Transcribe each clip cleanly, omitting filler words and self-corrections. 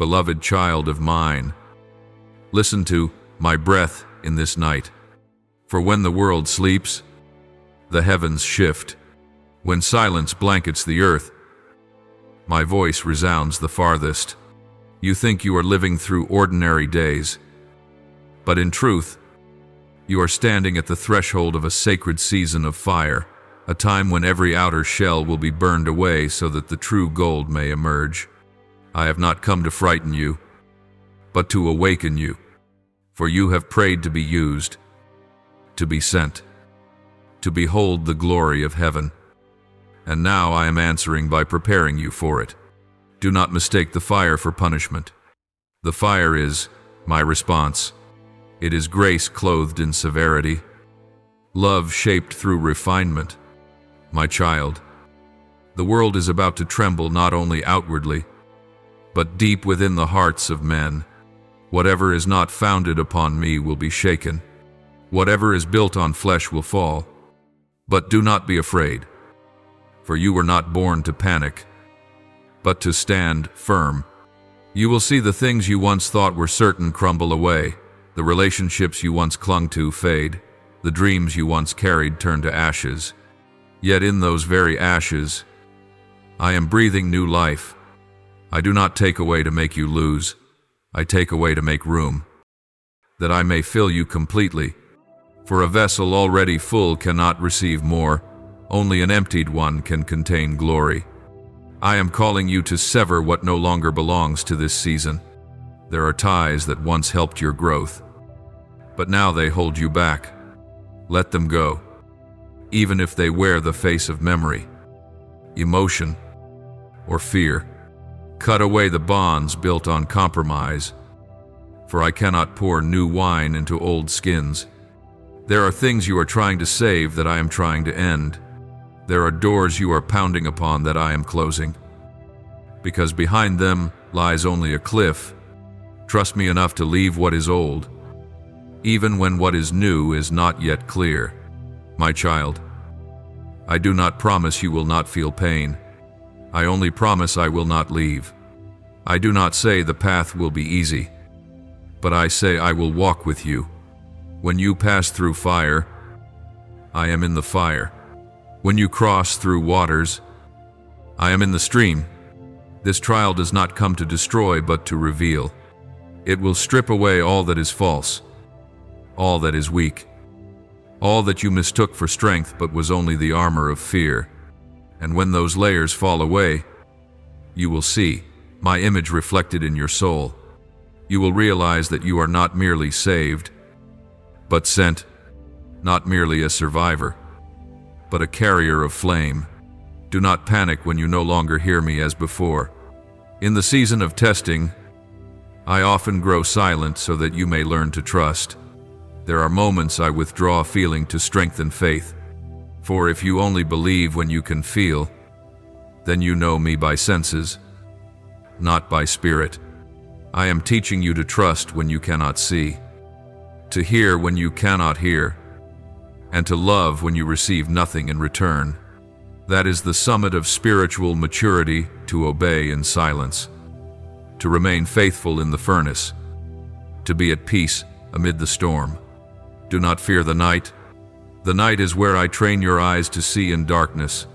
beloved child of mine. Listen to my breath in this night. For when the world sleeps, the heavens shift. When silence blankets the earth, my voice resounds the farthest. You think you are living through ordinary days, but in truth, you are standing at the threshold of a sacred season of fire, a time when every outer shell will be burned away so that the true gold may emerge. I have not come to frighten you, but to awaken you, for you have prayed to be used, to be sent, to behold the glory of heaven. And now I am answering by preparing you for it. Do not mistake the fire for punishment. The fire is my response. It is grace clothed in severity, love shaped through refinement. My child, the world is about to tremble not only outwardly, but deep within the hearts of men. Whatever is not founded upon me will be shaken. Whatever is built on flesh will fall. But do not be afraid, for you were not born to panic, but to stand firm. You will see the things you once thought were certain crumble away, the relationships you once clung to fade, the dreams you once carried turn to ashes. Yet in those very ashes, I am breathing new life. I do not take away to make you lose. I take away to make room, that I may fill you completely. For a vessel already full cannot receive more. Only an emptied one can contain glory. I am calling you to sever what no longer belongs to this season. There are ties that once helped your growth, but now they hold you back. Let them go, even if they wear the face of memory, emotion, or fear. Cut away the bonds built on compromise, for I cannot pour new wine into old skins. There are things you are trying to save that I am trying to end. There are doors you are pounding upon that I am closing, because behind them lies only a cliff. Trust me enough to leave what is old, even when what is new is not yet clear. My child, I do not promise you will not feel pain. I only promise I will not leave. I do not say the path will be easy, but I say I will walk with you. When you pass through fire, I am in the fire. When you cross through waters, I am in the stream. This trial does not come to destroy, but to reveal. It will strip away all that is false, all that is weak, all that you mistook for strength but was only the armor of fear. And when those layers fall away, you will see my image reflected in your soul. You will realize that you are not merely saved, but sent, not merely a survivor, but a carrier of flame. Do not panic when you no longer hear me as before. In the season of testing, I often grow silent so that you may learn to trust. There are moments I withdraw feeling to strengthen faith. For if you only believe when you can feel, then you know me by senses, not by spirit. I am teaching you to trust when you cannot see, to hear when you cannot hear, and to love when you receive nothing in return. That is the summit of spiritual maturity, to obey in silence, to remain faithful in the furnace, to be at peace amid the storm. Do not fear the night. The night is where I train your eyes to see in darkness,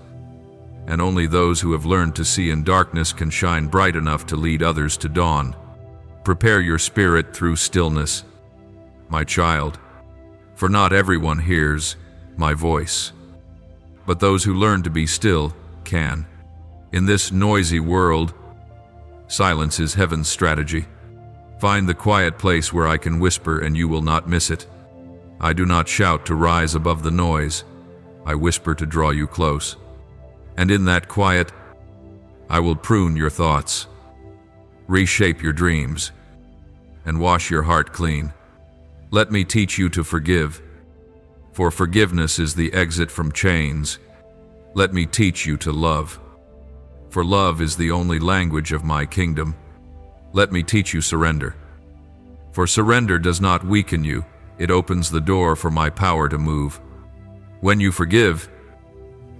and only those who have learned to see in darkness can shine bright enough to lead others to dawn. Prepare your spirit through stillness, my child, for not everyone hears my voice, but those who learn to be still can. In this noisy world, silence is heaven's strategy. Find the quiet place where I can whisper and you will not miss it. I do not shout to rise above the noise. I whisper to draw you close. And in that quiet, I will prune your thoughts, reshape your dreams, and wash your heart clean. Let me teach you to forgive, for forgiveness is the exit from chains. Let me teach you to love, for love is the only language of my kingdom. Let me teach you surrender, for surrender does not weaken you. It opens the door for my power to move. When you forgive,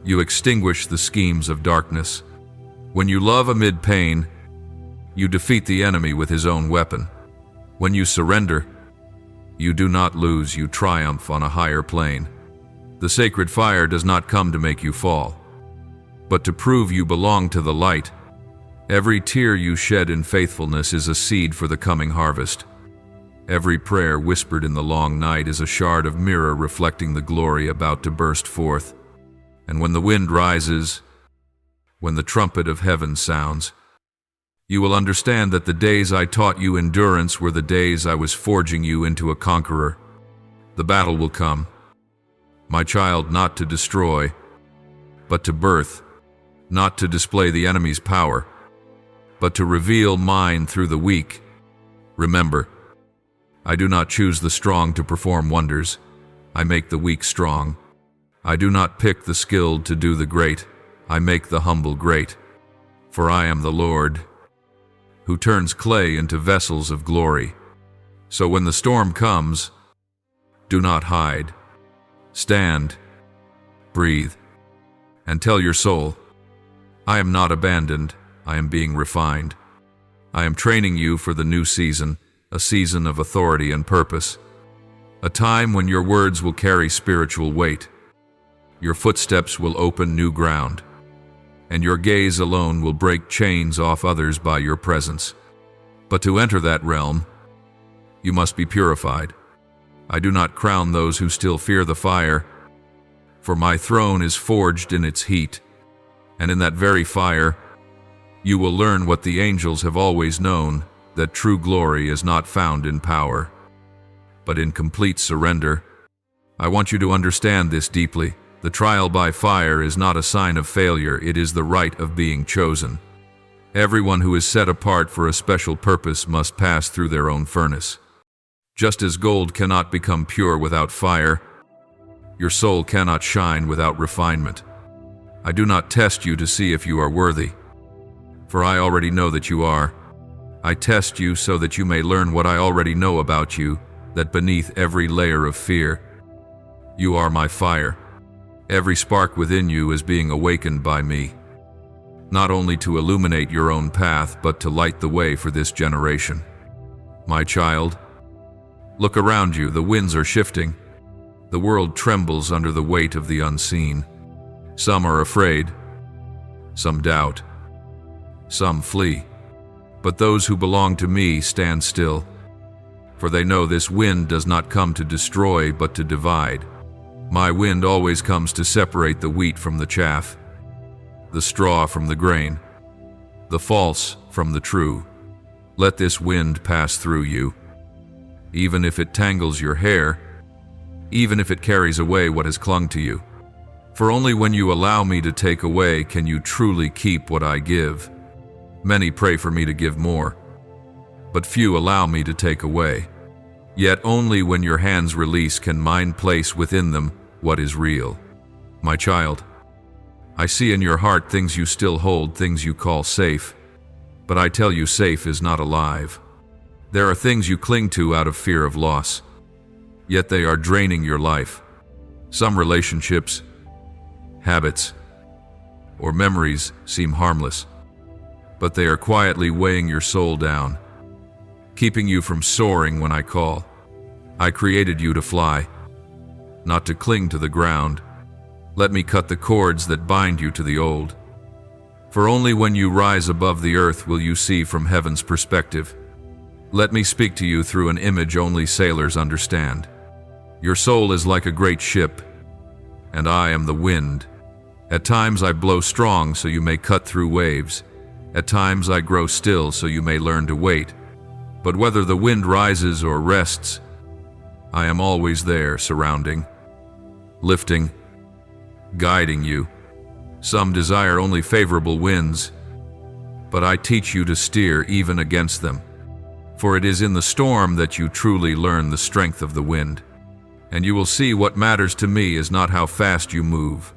you extinguish the schemes of darkness. When you love amid pain, You defeat the enemy with his own weapon. When you surrender, you do not lose, you triumph on a higher plane. The sacred fire does not come to make you fall, but to prove you belong to the light. Every tear you shed in faithfulness is a seed for the coming harvest. Every prayer whispered in the long night is a shard of mirror reflecting the glory about to burst forth. And when the wind rises, when the trumpet of heaven sounds, you will understand that the days I taught you endurance were the days I was forging you into a conqueror. The battle will come, my child, not to destroy, but to birth, not to display the enemy's power, but to reveal mine through the weak. Remember, I do not choose the strong to perform wonders. I make the weak strong. I do not pick the skilled to do the great. I make the humble great. For I am the Lord, who turns clay into vessels of glory. So when the storm comes, do not hide. Stand, breathe, and tell your soul, I am not abandoned. I am being refined. I am training you for the new season, a season of authority and purpose, a time when your words will carry spiritual weight. Your footsteps will open new ground, and your gaze alone will break chains off others by your presence. But to enter that realm, you must be purified. I do not crown those who still fear the fire, for my throne is forged in its heat, and in that very fire, you will learn what the angels have always known, that true glory is not found in power, but in complete surrender. I want you to understand this deeply. The trial by fire is not a sign of failure, it is the right of being chosen. Everyone who is set apart for a special purpose must pass through their own furnace. Just as gold cannot become pure without fire, your soul cannot shine without refinement. I do not test you to see if you are worthy, for I already know that you are. I test you so that you may learn what I already know about you, that beneath every layer of fear, you are my fire. Every spark within you is being awakened by me, not only to illuminate your own path, but to light the way for this generation. My child, look around you, the winds are shifting. The world trembles under the weight of the unseen. Some are afraid, some doubt, some flee. But those who belong to me stand still, for they know this wind does not come to destroy, but to divide. My wind always comes to separate the wheat from the chaff, the straw from the grain, the false from the true. Let this wind pass through you, even if it tangles your hair, even if it carries away what has clung to you. For only when you allow me to take away can you truly keep what I give. Many pray for me to give more, but few allow me to take away. Yet only when your hands release can mine place within them what is real. My child, I see in your heart things you still hold, things you call safe, but I tell you safe is not alive. There are things you cling to out of fear of loss, yet they are draining your life. Some relationships, habits, or memories seem harmless, but they are quietly weighing your soul down, keeping you from soaring when I call. I created you to fly, not to cling to the ground. Let me cut the cords that bind you to the old. For only when you rise above the earth will you see from heaven's perspective. Let me speak to you through an image only sailors understand. Your soul is like a great ship, and I am the wind. At times I blow strong so you may cut through waves. At times I grow still so you may learn to wait. But whether the wind rises or rests, I am always there, surrounding, lifting, guiding you. Some desire only favorable winds, but I teach you to steer even against them. For it is in the storm that you truly learn the strength of the wind. And you will see what matters to me is not how fast you move,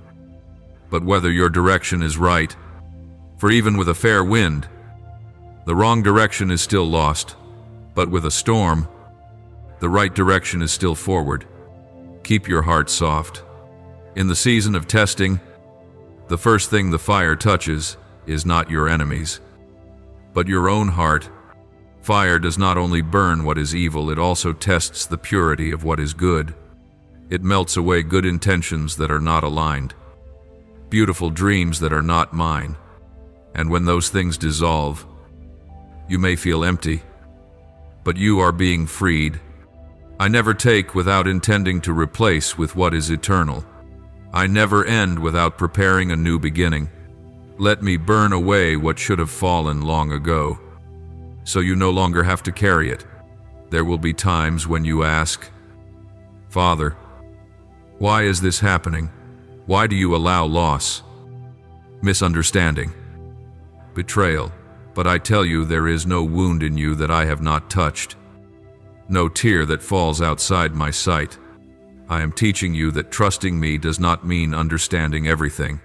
but whether your direction is right. For even with a fair wind, the wrong direction is still lost, but with a storm, the right direction is still forward. Keep your heart soft. In the season of testing, the first thing the fire touches is not your enemies, but your own heart. Fire does not only burn what is evil, it also tests the purity of what is good. It melts away good intentions that are not aligned, beautiful dreams that are not mine. And when those things dissolve, you may feel empty, but you are being freed. I never take without intending to replace with what is eternal. I never end without preparing a new beginning. Let me burn away what should have fallen long ago, so you no longer have to carry it. There will be times when you ask, Father, why is this happening? Why do you allow loss, misunderstanding, betrayal? But I tell you, there is no wound in you that I have not touched, no tear that falls outside my sight. I am teaching you that trusting me does not mean understanding everything.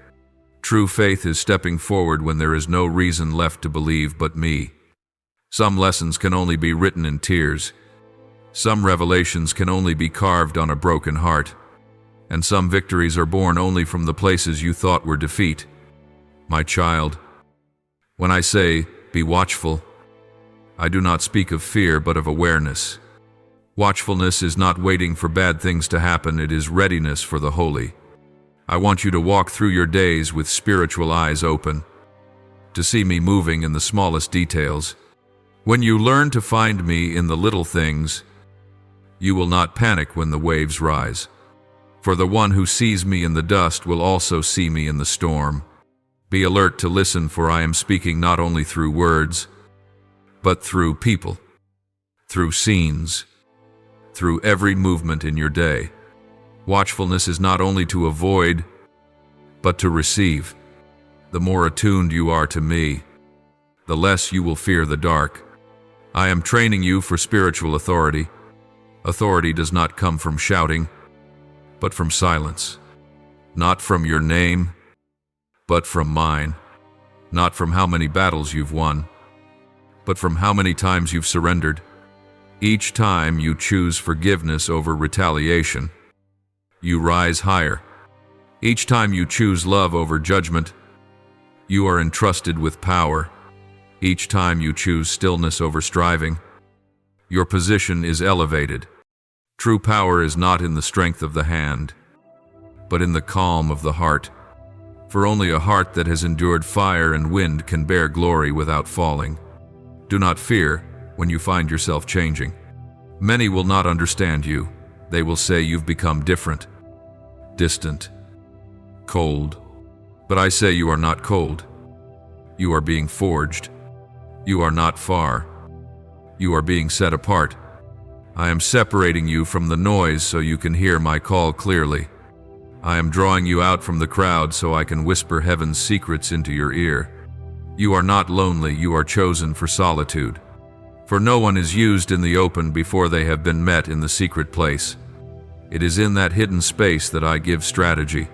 True faith is stepping forward when there is no reason left to believe but me. Some lessons can only be written in tears. Some revelations can only be carved on a broken heart. And some victories are born only from the places you thought were defeat. My child, when I say, be watchful, I do not speak of fear but of awareness. Watchfulness is not waiting for bad things to happen, it is readiness for the holy. I want you to walk through your days with spiritual eyes open, to see me moving in the smallest details. When you learn to find me in the little things, you will not panic when the waves rise. For the one who sees me in the dust will also see me in the storm. Be alert to listen, for I am speaking not only through words, but through people, through scenes, through every movement in your day. Watchfulness is not only to avoid, but to receive. The more attuned you are to me, the less you will fear the dark. I am training you for spiritual authority. Authority does not come from shouting, but from silence. Not from your name, but from mine. Not from how many battles you've won, but from how many times you've surrendered. Each time you choose forgiveness over retaliation, you rise higher. Each time you choose love over judgment, you are entrusted with power. Each time you choose stillness over striving, your position is elevated. True power is not in the strength of the hand, but in the calm of the heart. For only a heart that has endured fire and wind can bear glory without falling. Do not fear when you find yourself changing. Many will not understand you. They will say you've become different, distant, cold. But I say you are not cold. You are being forged. You are not far. You are being set apart. I am separating you from the noise so you can hear my call clearly. I am drawing you out from the crowd so I can whisper heaven's secrets into your ear. You are not lonely, you are chosen for solitude. For no one is used in the open before they have been met in the secret place. It is in that hidden space that I give strategy,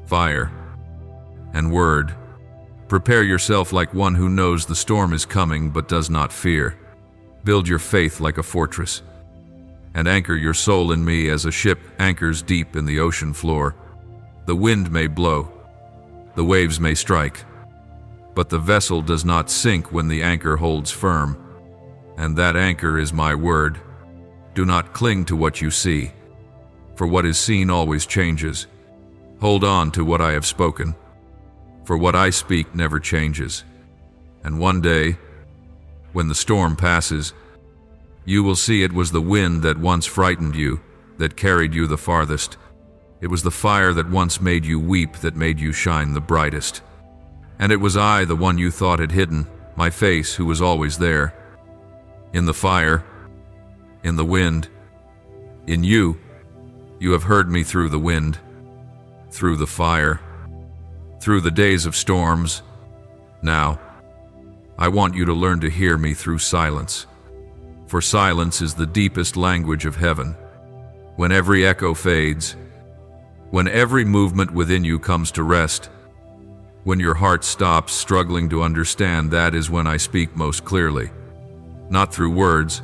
fire, and word. Prepare yourself like one who knows the storm is coming but does not fear. Build your faith like a fortress, and anchor your soul in me as a ship anchors deep in the ocean floor. The wind may blow, the waves may strike, but the vessel does not sink when the anchor holds firm. And that anchor is my word. Do not cling to what you see, for what is seen always changes. Hold on to what I have spoken, for what I speak never changes. And one day, when the storm passes, you will see it was the wind that once frightened you, that carried you the farthest. It was the fire that once made you weep that made you shine the brightest. And it was I, the one you thought had hidden, my face, who was always there. In the fire, in the wind, in you, you have heard me through the wind, through the fire, through the days of storms. Now, I want you to learn to hear me through silence. For silence is the deepest language of heaven. When every echo fades, when every movement within you comes to rest, when your heart stops struggling to understand, that is when I speak most clearly. Not through words,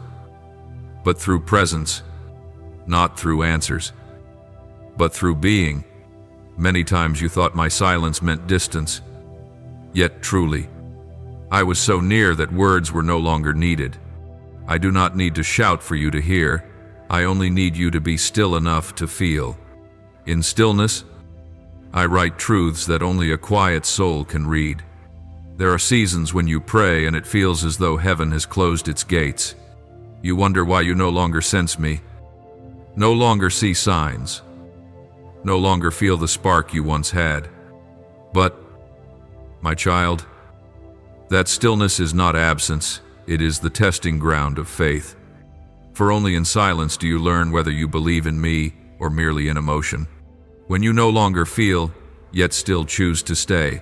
but through presence. Not through answers, but through being. Many times you thought my silence meant distance, yet truly, I was so near that words were no longer needed. I do not need to shout for you to hear. I only need you to be still enough to feel. In stillness, I write truths that only a quiet soul can read. There are seasons when you pray and it feels as though heaven has closed its gates. You wonder why you no longer sense me, no longer see signs, no longer feel the spark you once had. But, my child, that stillness is not absence, it is the testing ground of faith. For only in silence do you learn whether you believe in me or merely in emotion. When you no longer feel, yet still choose to stay,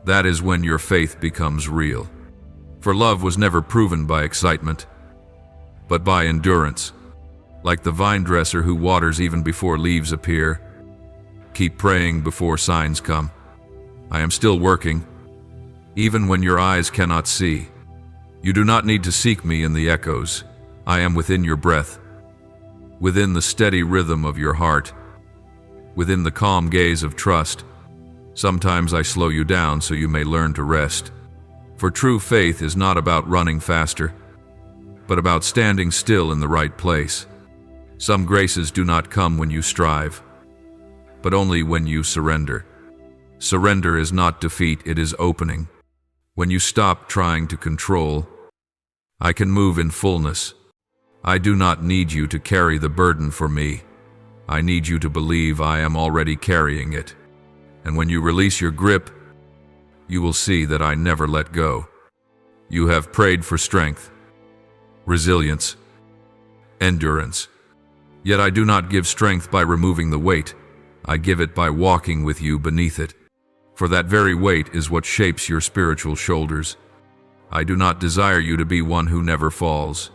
that is when your faith becomes real. For love was never proven by excitement, but by endurance. Like the vine dresser who waters even before leaves appear. Keep praying before signs come. I am still working, even when your eyes cannot see. You do not need to seek me in the echoes. I am within your breath, within the steady rhythm of your heart, within the calm gaze of trust. Sometimes I slow you down so you may learn to rest. For true faith is not about running faster, but about standing still in the right place. Some graces do not come when you strive, but only when you surrender. Surrender is not defeat, it is opening. When you stop trying to control, I can move in fullness. I do not need you to carry the burden for me. I need you to believe I am already carrying it. And when you release your grip, you will see that I never let go. You have prayed for strength, resilience, endurance. Yet I do not give strength by removing the weight. I give it by walking with you beneath it. For that very weight is what shapes your spiritual shoulders. I do not desire you to be one who never falls,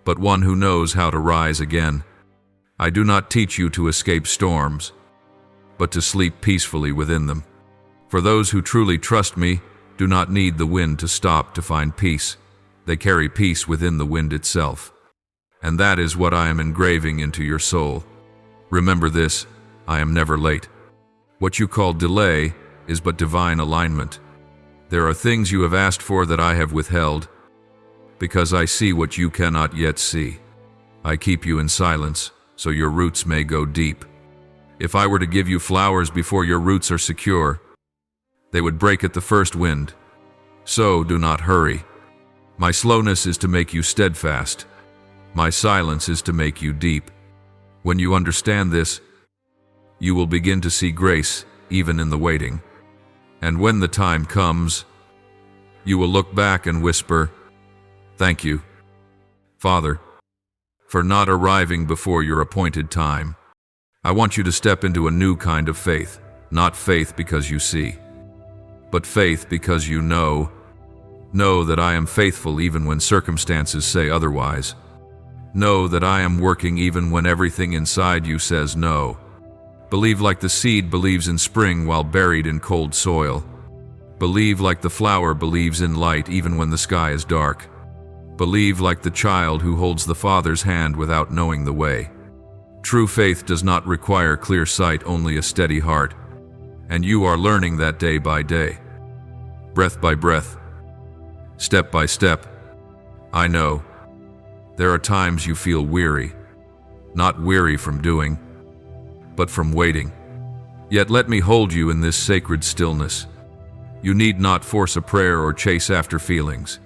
but one who knows how to rise again. I do not teach you to escape storms, but to sleep peacefully within them. For those who truly trust me do not need the wind to stop to find peace. They carry peace within the wind itself. And that is what I am engraving into your soul. Remember this, I am never late. What you call delay is but divine alignment. There are things you have asked for that I have withheld, because I see what you cannot yet see. I keep you in silence, so your roots may go deep. If I were to give you flowers before your roots are secure, they would break at the first wind. So do not hurry. My slowness is to make you steadfast. My silence is to make you deep. When you understand this, you will begin to see grace even in the waiting. And when the time comes, you will look back and whisper, "Thank you, Father, for not arriving before your appointed time." I want you to step into a new kind of faith, not faith because you see, but faith because you know. Know that I am faithful even when circumstances say otherwise. Know that I am working even when everything inside you says no. Believe like the seed believes in spring while buried in cold soil. Believe like the flower believes in light even when the sky is dark. Believe like the child who holds the Father's hand without knowing the way. True faith does not require clear sight, only a steady heart. And you are learning that day by day, breath by breath, step by step. I know. There are times you feel weary, not weary from doing, but from waiting. Yet let me hold you in this sacred stillness. You need not force a prayer or chase after feelings.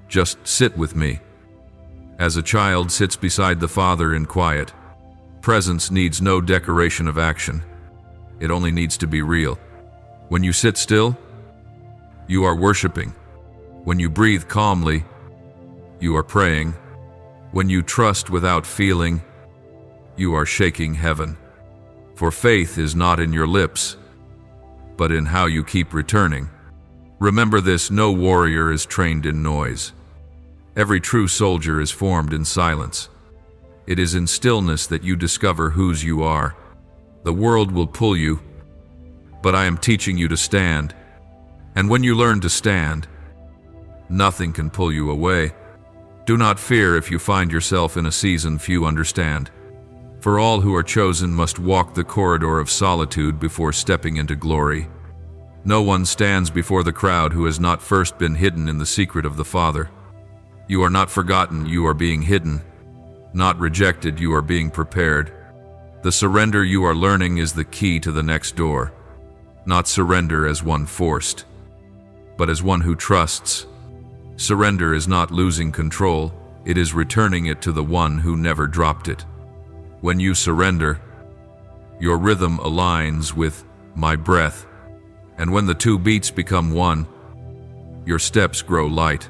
Just sit with me. As a child sits beside the Father in quiet, presence needs no decoration of action. It only needs to be real. When you sit still, you are worshiping. When you breathe calmly, you are praying. When you trust without feeling, you are shaking heaven. For faith is not in your lips, but in how you keep returning. Remember this, no warrior is trained in noise. Every true soldier is formed in silence. It is in stillness that you discover whose you are. The world will pull you, but I am teaching you to stand. And when you learn to stand, nothing can pull you away. Do not fear if you find yourself in a season few understand. For all who are chosen must walk the corridor of solitude before stepping into glory. No one stands before the crowd who has not first been hidden in the secret of the Father. You are not forgotten, you are being hidden. Not rejected, you are being prepared. The surrender you are learning is the key to the next door. Not surrender as one forced, but as one who trusts. Surrender is not losing control, it is returning it to the one who never dropped it. When you surrender, your rhythm aligns with my breath, and when the two beats become one, your steps grow light.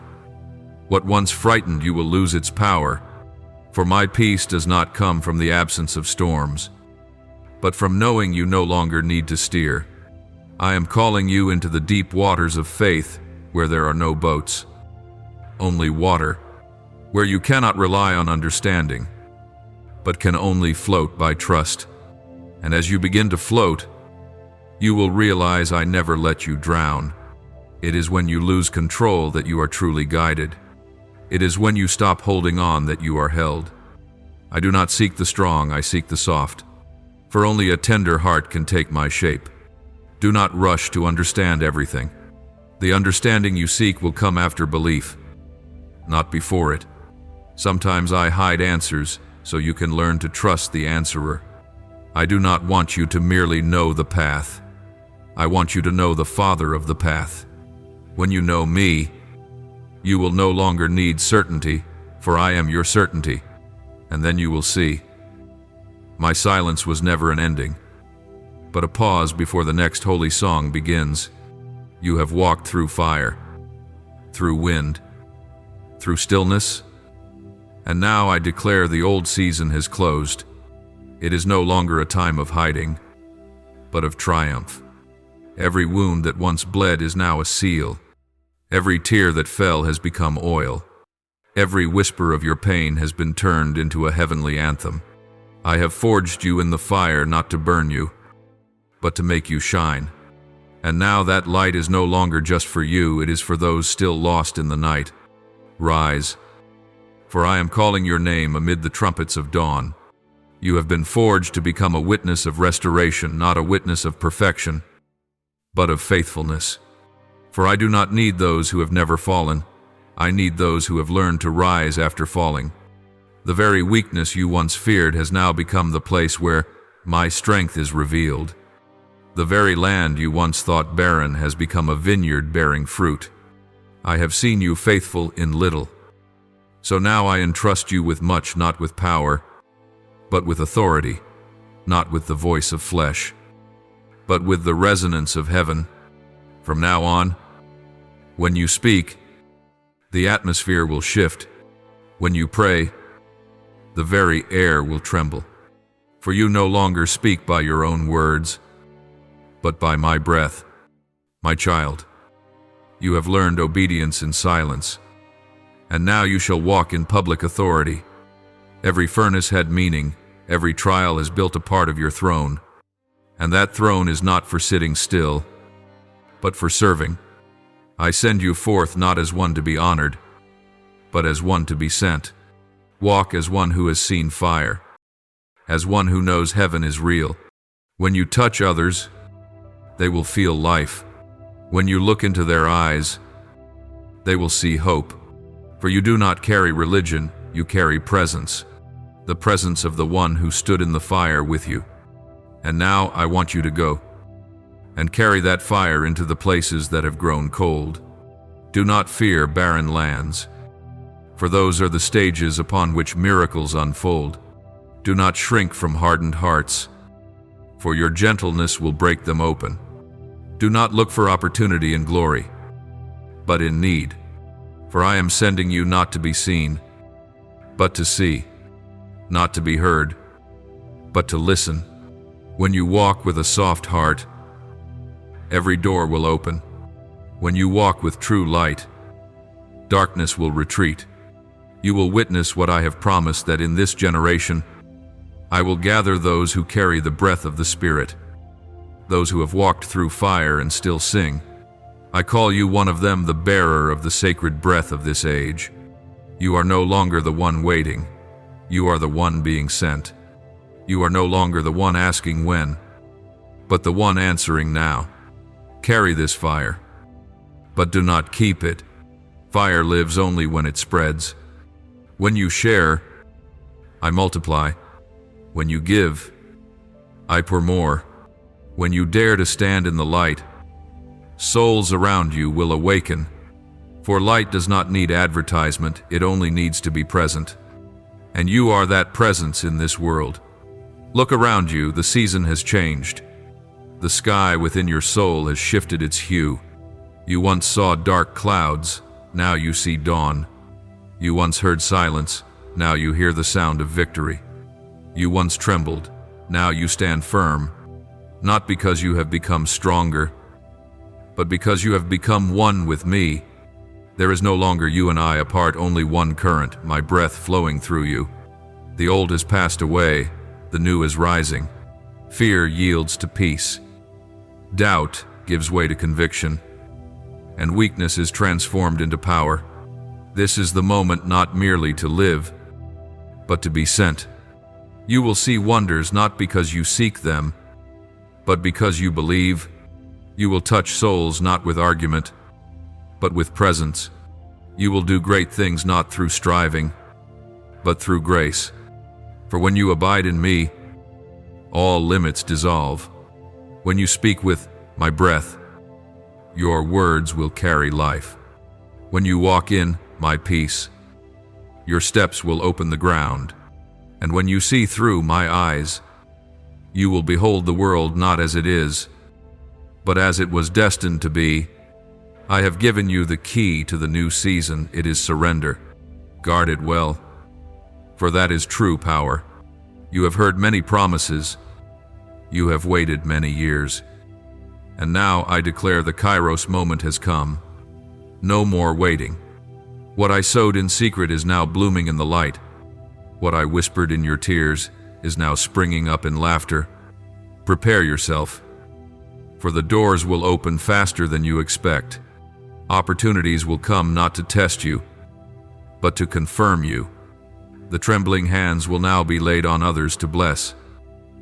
What once frightened you will lose its power, for my peace does not come from the absence of storms, but from knowing you no longer need to steer. I am calling you into the deep waters of faith where there are no boats, only water, where you cannot rely on understanding, but can only float by trust. And as you begin to float, you will realize I never let you drown. It is when you lose control that you are truly guided. It is when you stop holding on that you are held. I do not seek the strong, I seek the soft, for only a tender heart can take my shape. Do not rush to understand everything. The understanding you seek will come after belief, not before it. Sometimes I hide answers so you can learn to trust the answerer. I do not want you to merely know the path. I want you to know the Father of the path. When you know me, you will no longer need certainty, for I am your certainty, and then you will see. My silence was never an ending, but a pause before the next holy song begins. You have walked through fire, through wind, through stillness, and now I declare the old season has closed. It is no longer a time of hiding, but of triumph. Every wound that once bled is now a seal. Every tear that fell has become oil. Every whisper of your pain has been turned into a heavenly anthem. I have forged you in the fire not to burn you, but to make you shine. And now that light is no longer just for you, it is for those still lost in the night. Rise, for I am calling your name amid the trumpets of dawn. You have been forged to become a witness of restoration, not a witness of perfection, but of faithfulness. For I do not need those who have never fallen. I need those who have learned to rise after falling. The very weakness you once feared has now become the place where my strength is revealed. The very land you once thought barren has become a vineyard bearing fruit. I have seen you faithful in little. So now I entrust you with much, not with power, but with authority, not with the voice of flesh, but with the resonance of heaven. From now on, when you speak, the atmosphere will shift. When you pray, the very air will tremble. For you no longer speak by your own words, but by my breath. My child, you have learned obedience in silence, and now you shall walk in public authority. Every furnace had meaning, every trial has built a part of your throne, and that throne is not for sitting still, but for serving. I send you forth not as one to be honored, but as one to be sent. Walk as one who has seen fire, as one who knows heaven is real. When you touch others, they will feel life. When you look into their eyes, they will see hope. For you do not carry religion, you carry presence, the presence of the one who stood in the fire with you. And now I want you to go and carry that fire into the places that have grown cold. Do not fear barren lands, for those are the stages upon which miracles unfold. Do not shrink from hardened hearts, for your gentleness will break them open. Do not look for opportunity in glory, but in need, for I am sending you not to be seen, but to see, not to be heard, but to listen. When you walk with a soft heart, every door will open. When you walk with true light, darkness will retreat. You will witness what I have promised, that in this generation I will gather those who carry the breath of the Spirit, those who have walked through fire and still sing. I call you one of them, the bearer of the sacred breath of this age. You are no longer the one waiting. You are the one being sent. You are no longer the one asking when, but the one answering now. Carry this fire, but do not keep it. Fire lives only when it spreads. When you share, I multiply. When you give, I pour more. When you dare to stand in the light, souls around you will awaken. For light does not need advertisement, it only needs to be present. And you are that presence in this world. Look around you, the season has changed. The sky within your soul has shifted its hue. You once saw dark clouds, now you see dawn. You once heard silence, now you hear the sound of victory. You once trembled, now you stand firm. Not because you have become stronger, but because you have become one with me. There is no longer you and I apart, only one current, my breath flowing through you. The old has passed away, the new is rising. Fear yields to peace. Doubt gives way to conviction. And weakness is transformed into power. This is the moment not merely to live, but to be sent. You will see wonders not because you seek them, but because you believe. You will touch souls not with argument, but with presence. You will do great things not through striving, but through grace. For when you abide in me, all limits dissolve. When you speak with my breath, your words will carry life. When you walk in my peace, your steps will open the ground. And when you see through my eyes, you will behold the world not as it is, but as it was destined to be. I have given you the key to the new season. It is surrender. Guard it well, for that is true power. You have heard many promises. You have waited many years. And now I declare the Kairos moment has come. No more waiting. What I sowed in secret is now blooming in the light. What I whispered in your tears is now springing up in laughter. Prepare yourself, for the doors will open faster than you expect. Opportunities will come not to test you, but to confirm you. The trembling hands will now be laid on others to bless.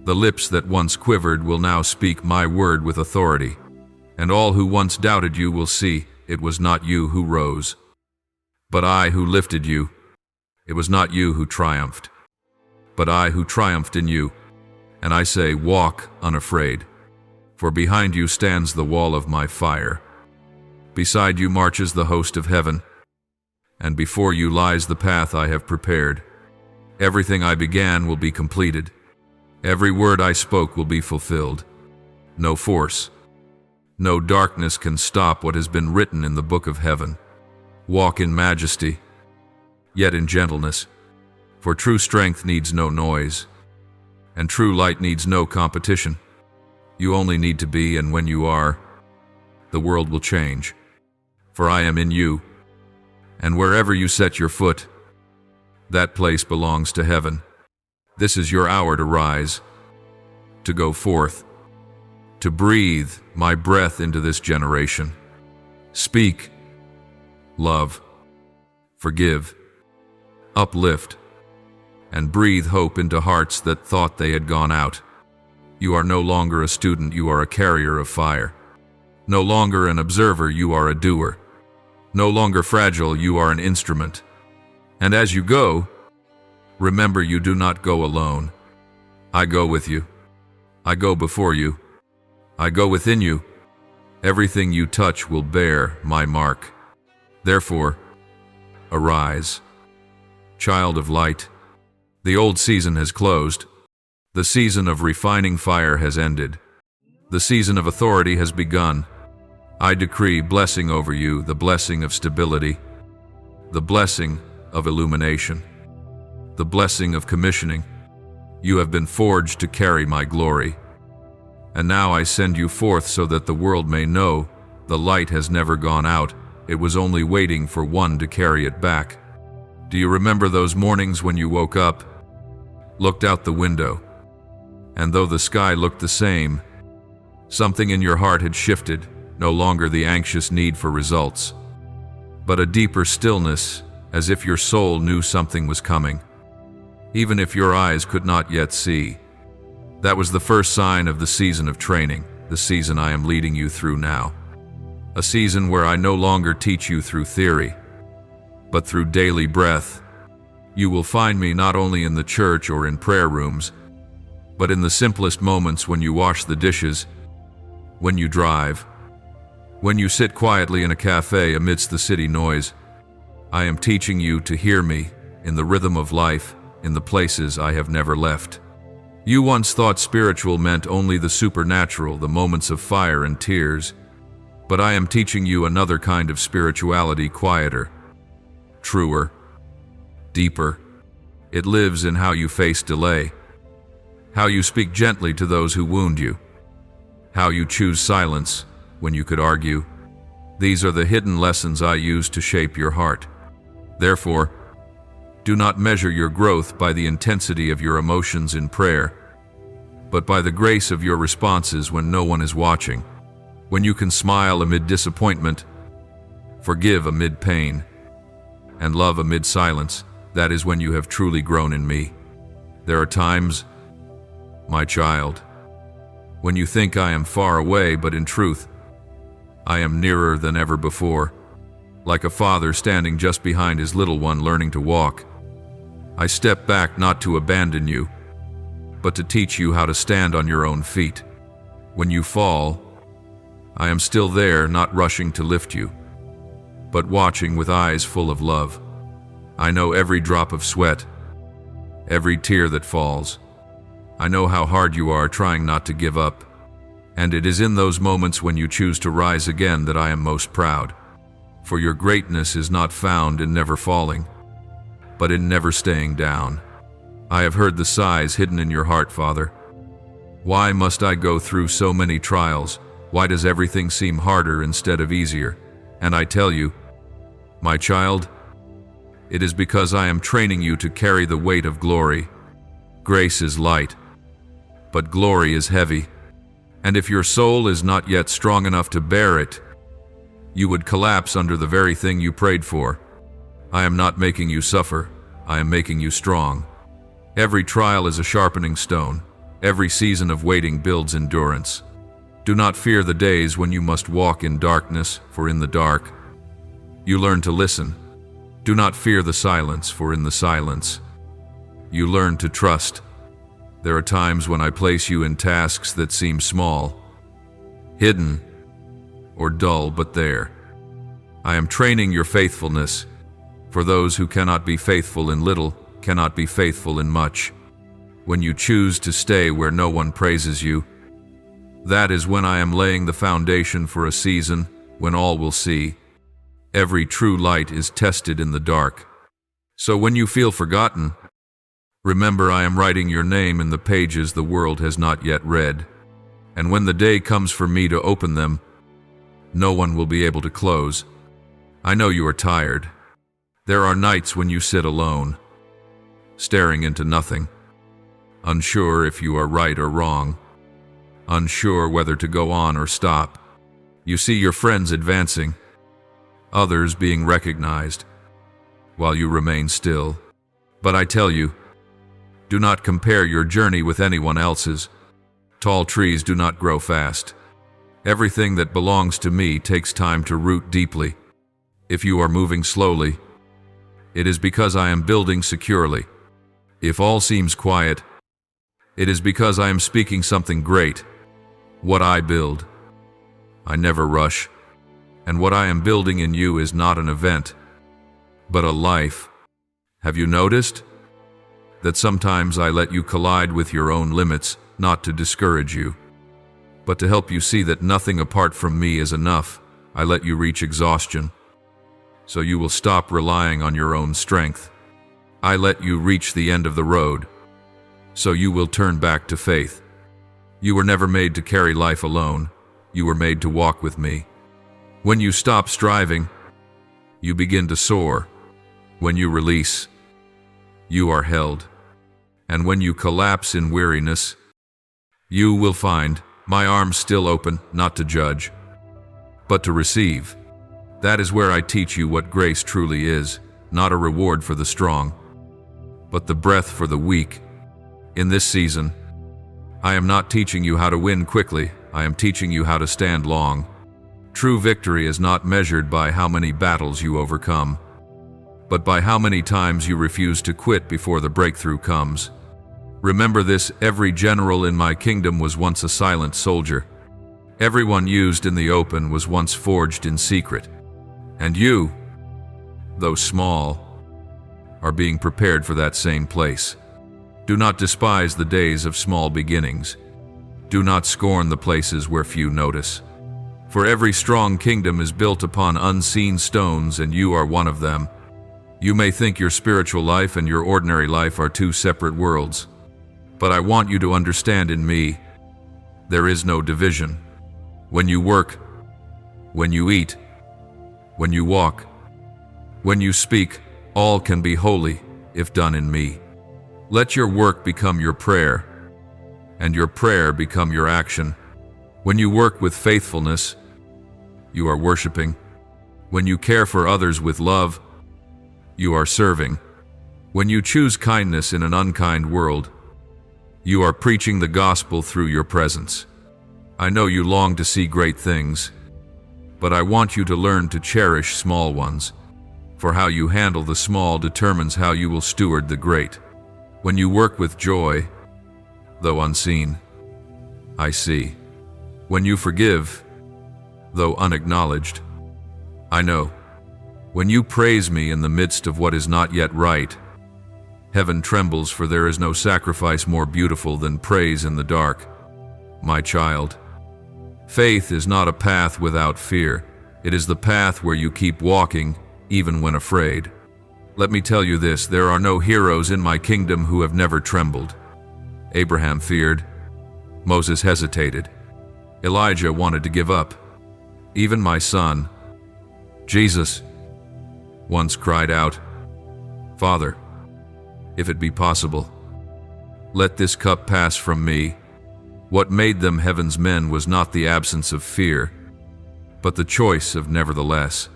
The lips that once quivered will now speak my word with authority. And all who once doubted you will see it was not you who rose, but I who lifted you. It was not you who triumphed, but I who triumphed in you. And I say, walk unafraid, for behind you stands the wall of my fire. Beside you marches the host of heaven, and before you lies the path I have prepared. Everything I began will be completed. Every word I spoke will be fulfilled. No force, no darkness can stop what has been written in the book of heaven. Walk in majesty, yet in gentleness, for true strength needs no noise, and true light needs no competition. You only need to be, and when you are, the world will change. For I am in you, and wherever you set your foot, that place belongs to heaven. This is your hour to rise, to go forth, to breathe my breath into this generation. Speak, love, forgive, uplift, and breathe hope into hearts that thought they had gone out. You are no longer a student, you are a carrier of fire. No longer an observer, you are a doer. No longer fragile, you are an instrument. And as you go, remember you do not go alone. I go with you. I go before you. I go within you. Everything you touch will bear my mark. Therefore, arise, child of light. The old season has closed. The season of refining fire has ended. The season of authority has begun. I decree blessing over you, the blessing of stability, the blessing of illumination, the blessing of commissioning. You have been forged to carry my glory. And now I send you forth so that the world may know the light has never gone out. It was only waiting for one to carry it back. Do you remember those mornings when you woke up, looked out the window, and though the sky looked the same, something in your heart had shifted, no longer the anxious need for results, but a deeper stillness, as if your soul knew something was coming, even if your eyes could not yet see. That was the first sign of the season of training. the season I am leading you through now. A season where I no longer teach you through theory, but through daily breath. You will find me not only in the church or in prayer rooms, but in the simplest moments when you wash the dishes, when you drive, when you sit quietly in a cafe amidst the city noise. I am teaching you to hear me in the rhythm of life, in the places I have never left. You once thought spiritual meant only the supernatural, the moments of fire and tears, but I am teaching you another kind of spirituality, quieter, truer, deeper. It lives in how you face delay, how you speak gently to those who wound you, how you choose silence when you could argue. These are the hidden lessons I use to shape your heart. Therefore, do not measure your growth by the intensity of your emotions in prayer, but by the grace of your responses when no one is watching. When you can smile amid disappointment, forgive amid pain, and love amid silence, that is when you have truly grown in me. There are times, my child, when you think I am far away, but in truth, I am nearer than ever before, like a father standing just behind his little one learning to walk. I step back not to abandon you, but to teach you how to stand on your own feet. When you fall, I am still there, not rushing to lift you, but watching with eyes full of love. I know every drop of sweat, every tear that falls. I know how hard you are trying not to give up, and it is in those moments when you choose to rise again that I am most proud. For your greatness is not found in never falling, but in never staying down. I have heard the sighs hidden in your heart, Father. Why must I go through so many trials? Why does everything seem harder instead of easier? And I tell you, my child, it is because I am training you to carry the weight of glory. Grace is light, but glory is heavy. And if your soul is not yet strong enough to bear it, you would collapse under the very thing you prayed for. I am not making you suffer, I am making you strong. Every trial is a sharpening stone. Every season of waiting builds endurance. Do not fear the days when you must walk in darkness, for in the dark, you learn to listen. Do not fear the silence, for in the silence, you learn to trust. There are times when I place you in tasks that seem small, hidden, or dull, but there. I am training your faithfulness, for those who cannot be faithful in little cannot be faithful in much. When you choose to stay where no one praises you, that is when I am laying the foundation for a season when all will see. Every true light is tested in the dark. So when you feel forgotten, remember I am writing your name in the pages the world has not yet read. And when the day comes for me to open them, no one will be able to close. I know you are tired. There are nights when you sit alone, staring into nothing, unsure if you are right or wrong, unsure whether to go on or stop. You see your friends advancing, others being recognized, while you remain still. But I tell you, do not compare your journey with anyone else's. Tall trees do not grow fast. Everything that belongs to me takes time to root deeply. If you are moving slowly, it is because I am building securely. If all seems quiet, it is because I am speaking something great. What I build, I never rush. And what I am building in you is not an event, but a life. Have you noticed that sometimes I let you collide with your own limits, not to discourage you, but to help you see that nothing apart from me is enough? I let you reach exhaustion, so you will stop relying on your own strength. I let you reach the end of the road, so you will turn back to faith. You were never made to carry life alone. You were made to walk with me. When you stop striving, you begin to soar. When you release, you are held. And when you collapse in weariness, you will find my arms still open, not to judge, but to receive. That is where I teach you what grace truly is, not a reward for the strong, but the breath for the weak. In this season, I am not teaching you how to win quickly. I am teaching you how to stand long. True victory is not measured by how many battles you overcome, but by how many times you refuse to quit before the breakthrough comes. Remember this: every general in my kingdom was once a silent soldier. Everyone used in the open was once forged in secret. And you, though small, are being prepared for that same place. Do not despise the days of small beginnings. Do not scorn the places where few notice. For every strong kingdom is built upon unseen stones, and you are one of them. You may think your spiritual life and your ordinary life are two separate worlds, but I want you to understand, in me, there is no division. When you work, when you eat, when you walk, when you speak, all can be holy if done in me. Let your work become your prayer, and your prayer become your action. When you work with faithfulness, you are worshiping. When you care for others with love, you are serving. When you choose kindness in an unkind world, you are preaching the gospel through your presence. I know you long to see great things, but I want you to learn to cherish small ones, for how you handle the small determines how you will steward the great. When you work with joy, though unseen, I see. When you forgive, though unacknowledged, I know. When you praise me in the midst of what is not yet right, heaven trembles, for there is no sacrifice more beautiful than praise in the dark. My child, faith is not a path without fear. It is the path where you keep walking, even when afraid. Let me tell you this: there are no heroes in my kingdom who have never trembled. Abraham feared. Moses hesitated. Elijah wanted to give up. Even my son, Jesus, once cried out, "Father, if it be possible, let this cup pass from me." What made them heaven's men was not the absence of fear, but the choice of nevertheless.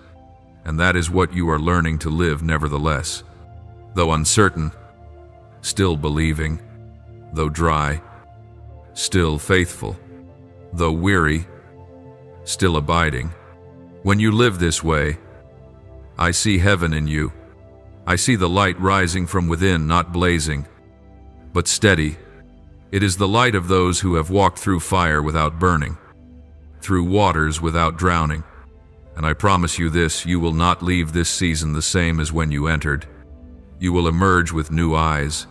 And that is what you are learning to live, nevertheless. Though uncertain, still believing. Though dry, still faithful. Though weary, still abiding. When you live this way, I see heaven in you. I see the light rising from within, not blazing, but steady. It is the light of those who have walked through fire without burning, through waters without drowning. And I promise you this: you will not leave this season the same as when you entered. You will emerge with new eyes,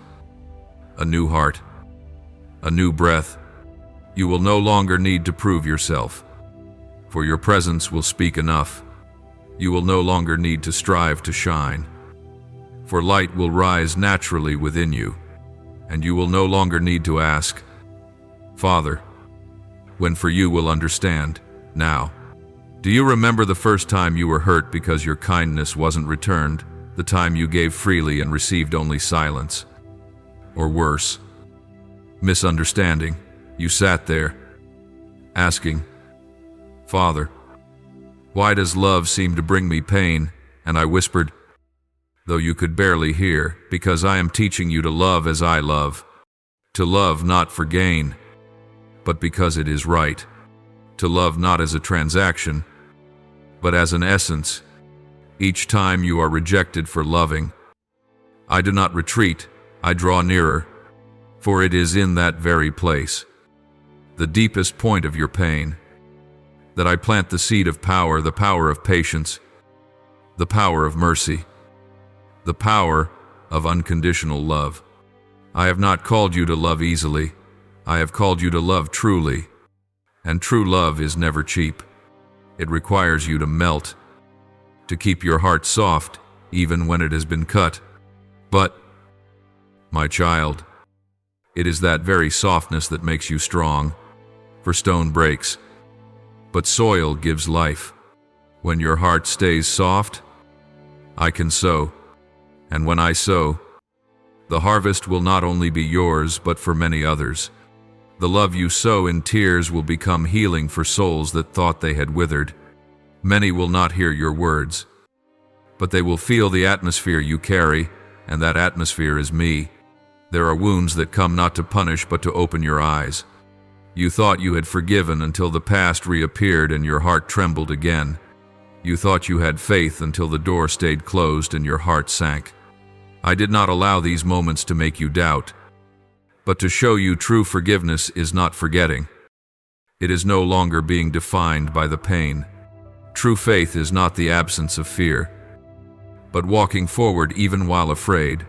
a new heart, a new breath. You will no longer need to prove yourself, for your presence will speak enough. You will no longer need to strive to shine, for light will rise naturally within you, and you will no longer need to ask, "Father," when for you will understand now. Do you remember the first time you were hurt because your kindness wasn't returned? The time you gave freely and received only silence? Or worse, misunderstanding. You sat there, asking, "Father, why does love seem to bring me pain?" And I whispered, though you could barely hear, "Because I am teaching you to love as I love. To love not for gain, but because it is right. To love not as a transaction, but as an essence. Each time you are rejected for loving, I do not retreat, I draw nearer, for it is in that very place, the deepest point of your pain, that I plant the seed of power, the power of patience, the power of mercy, the power of unconditional love. I have not called you to love easily, I have called you to love truly, and true love is never cheap. It requires you to melt, to keep your heart soft even when it has been cut. But, my child, it is that very softness that makes you strong, for stone breaks, but soil gives life. When your heart stays soft, I can sow, and when I sow, the harvest will not only be yours but for many others. The love you sow in tears will become healing for souls that thought they had withered. Many will not hear your words, but they will feel the atmosphere you carry, and that atmosphere is me. There are wounds that come not to punish but to open your eyes. You thought you had forgiven until the past reappeared and your heart trembled again. You thought you had faith until the door stayed closed and your heart sank. I did not allow these moments to make you doubt, but to show you true forgiveness is not forgetting. It is no longer being defined by the pain. True faith is not the absence of fear, but walking forward even while afraid.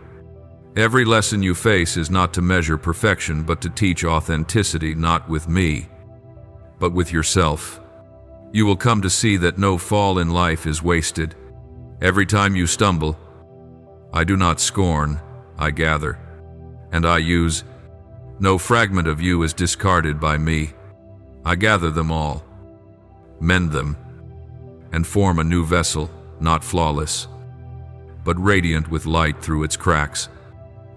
Every lesson you face is not to measure perfection, but to teach authenticity, not with me, but with yourself. You will come to see that no fall in life is wasted. Every time you stumble, I do not scorn, I gather, and I use. No fragment of you is discarded by me. I gather them all, mend them, and form a new vessel, not flawless, but radiant with light through its cracks.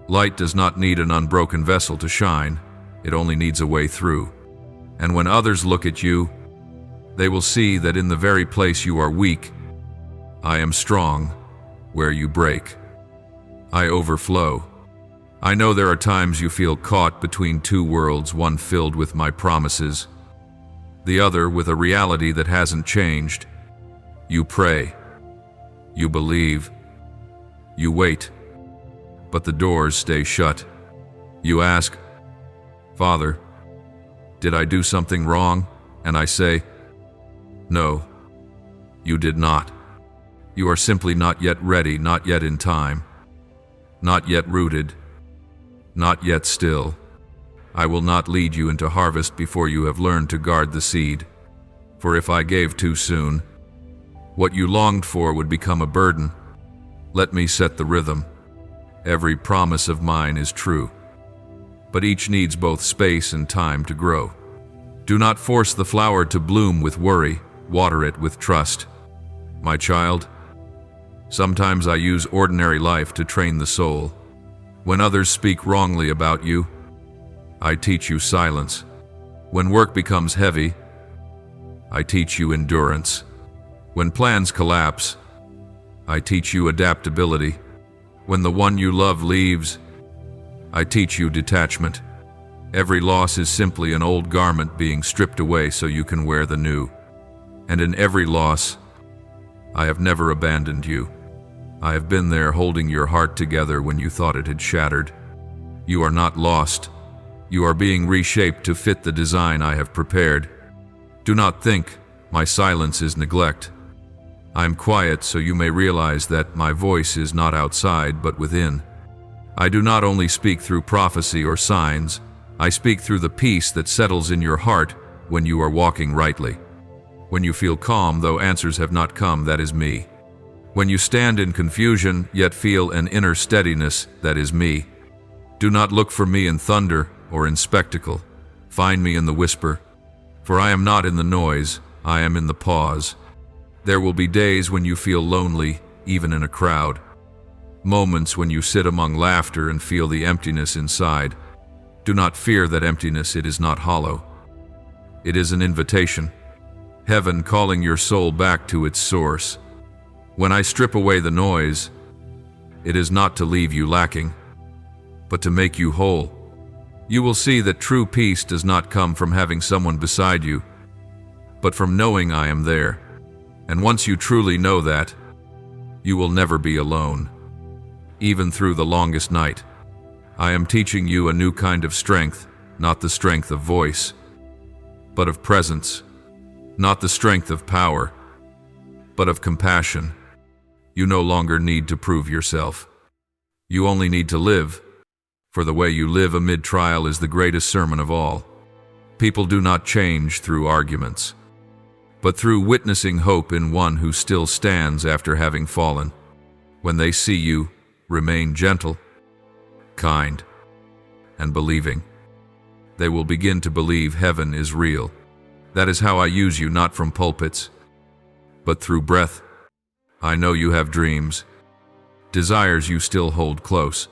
Light does not need an unbroken vessel to shine, it only needs a way through. And when others look at you, they will see that in the very place you are weak, I am strong. Where you break, I overflow. I know there are times you feel caught between two worlds, one filled with my promises, the other with a reality that hasn't changed. You pray, you believe, you wait, but the doors stay shut. You ask, Father, did I do something wrong? And I say, no, you did not. You are simply not yet ready, not yet in time, not yet rooted, not yet still. I will not lead you into harvest before you have learned to guard the seed. For if I gave too soon, what you longed for would become a burden. Let me set the rhythm. Every promise of mine is true, but each needs both space and time to grow. Do not force the flower to bloom with worry, water it with trust. My child, sometimes I use ordinary life to train the soul. When others speak wrongly about you, I teach you silence. When work becomes heavy, I teach you endurance. When plans collapse, I teach you adaptability. When the one you love leaves, I teach you detachment. Every loss is simply an old garment being stripped away so you can wear the new. And in every loss, I have never abandoned you. I have been there holding your heart together when you thought it had shattered. You are not lost. You are being reshaped to fit the design I have prepared. Do not think my silence is neglect. I am quiet so you may realize that my voice is not outside but within. I do not only speak through prophecy or signs, I speak through the peace that settles in your heart when you are walking rightly. When you feel calm though answers have not come, that is me. When you stand in confusion yet feel an inner steadiness, that is me. Do not look for me in thunder or in spectacle. Find me in the whisper. For I am not in the noise, I am in the pause. There will be days when you feel lonely, even in a crowd. Moments when you sit among laughter and feel the emptiness inside. Do not fear that emptiness, it is not hollow. It is an invitation. Heaven calling your soul back to its source. When I strip away the noise, it is not to leave you lacking, but to make you whole. You will see that true peace does not come from having someone beside you, but from knowing I am there. And once you truly know that, you will never be alone. Even through the longest night, I am teaching you a new kind of strength, not the strength of voice, but of presence, not the strength of power, but of compassion. You no longer need to prove yourself. You only need to live, for the way you live amid trial is the greatest sermon of all. People do not change through arguments, but through witnessing hope in one who still stands after having fallen. When they see you, remain gentle, kind, and believing. They will begin to believe heaven is real. That is how I use you, not from pulpits, but through breath. I know you have dreams, desires you still hold close,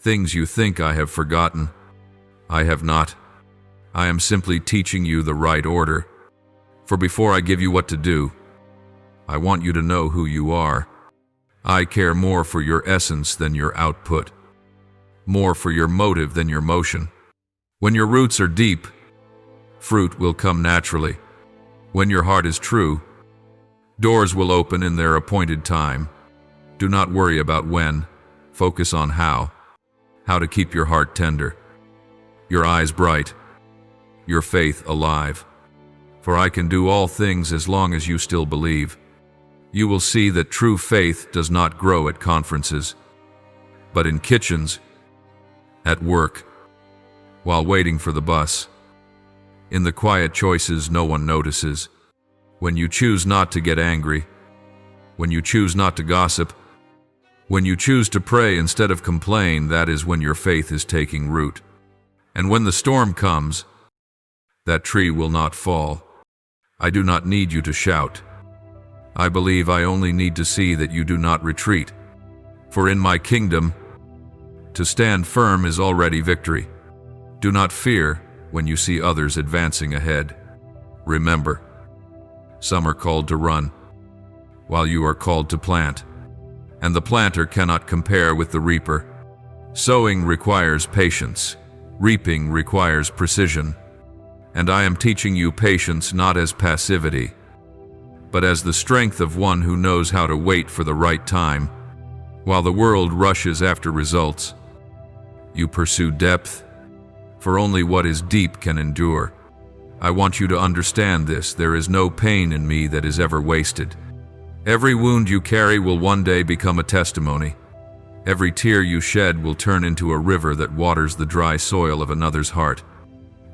things you think I have forgotten. I have not. I am simply teaching you the right order. For before I give you what to do, I want you to know who you are. I care more for your essence than your output, more for your motive than your motion. When your roots are deep, fruit will come naturally. When your heart is true, doors will open in their appointed time. Do not worry about when, focus on how to keep your heart tender, your eyes bright, your faith alive. For I can do all things as long as you still believe. You will see that true faith does not grow at conferences, but in kitchens, at work, while waiting for the bus, in the quiet choices no one notices, when you choose not to get angry, when you choose not to gossip, when you choose to pray instead of complain. That is when your faith is taking root. And when the storm comes, that tree will not fall. I do not need you to shout. I believe I only need to see that you do not retreat. For in my kingdom, to stand firm is already victory. Do not fear when you see others advancing ahead. Remember, some are called to run, while you are called to plant. And the planter cannot compare with the reaper. Sowing requires patience. Reaping requires precision. And I am teaching you patience not as passivity, but as the strength of one who knows how to wait for the right time. While the world rushes after results, you pursue depth, for only what is deep can endure. I want you to understand this. There is no pain in me that is ever wasted. Every wound you carry will one day become a testimony. Every tear you shed will turn into a river that waters the dry soil of another's heart.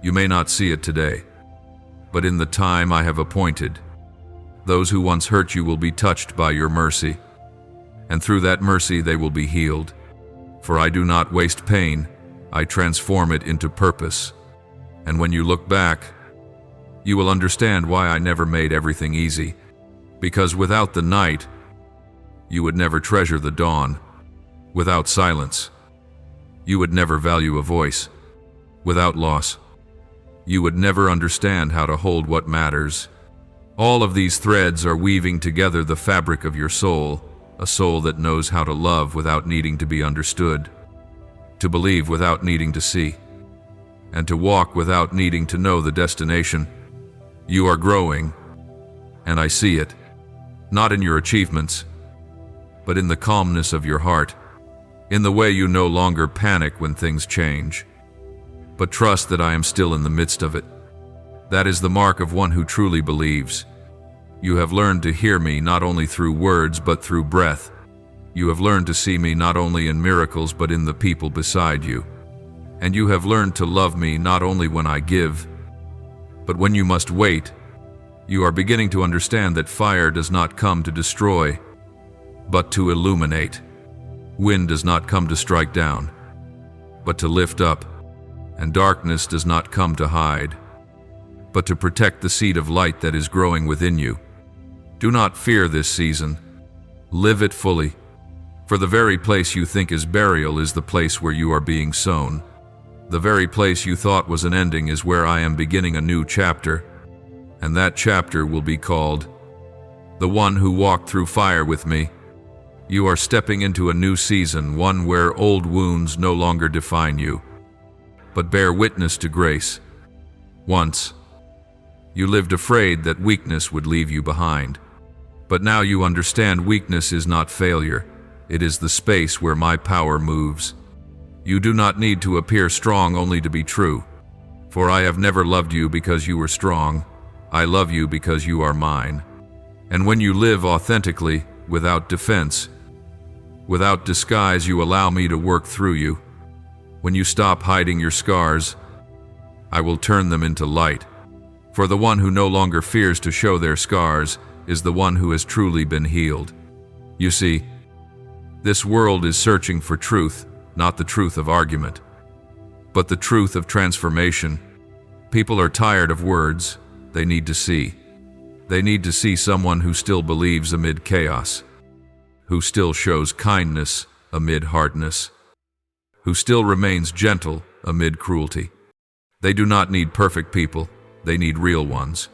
You may not see it today, but in the time I have appointed, those who once hurt you will be touched by your mercy, and through that mercy they will be healed. For I do not waste pain, I transform it into purpose. And when you look back, you will understand why I never made everything easy. Because without the night, you would never treasure the dawn. Without silence, you would never value a voice. Without loss, you would never understand how to hold what matters. All of these threads are weaving together the fabric of your soul, a soul that knows how to love without needing to be understood, to believe without needing to see, and to walk without needing to know the destination. You are growing, and I see it. Not in your achievements, but in the calmness of your heart, in the way you no longer panic when things change, but trust that I am still in the midst of it. That is the mark of one who truly believes. You have learned to hear me not only through words but through breath. You have learned to see me not only in miracles but in the people beside you. And you have learned to love me not only when I give, but when you must wait. You are beginning to understand that fire does not come to destroy, but to illuminate. Wind does not come to strike down, but to lift up. And darkness does not come to hide, but to protect the seed of light that is growing within you. Do not fear this season. Live it fully. For the very place you think is burial is the place where you are being sown. The very place you thought was an ending is where I am beginning a new chapter. And that chapter will be called, The One Who Walked Through Fire with Me. You are stepping into a new season, one where old wounds no longer define you, but bear witness to grace. Once, you lived afraid that weakness would leave you behind. But now you understand weakness is not failure. It is the space where my power moves. You do not need to appear strong only to be true. For I have never loved you because you were strong. I love you because you are mine. And when you live authentically, without defense, without disguise, you allow me to work through you. When you stop hiding your scars, I will turn them into light. For the one who no longer fears to show their scars is the one who has truly been healed. You see, this world is searching for truth, not the truth of argument, but the truth of transformation. People are tired of words. They need to see. They need to see someone who still believes amid chaos, who still shows kindness amid hardness, who still remains gentle amid cruelty. They do not need perfect people, they need real ones.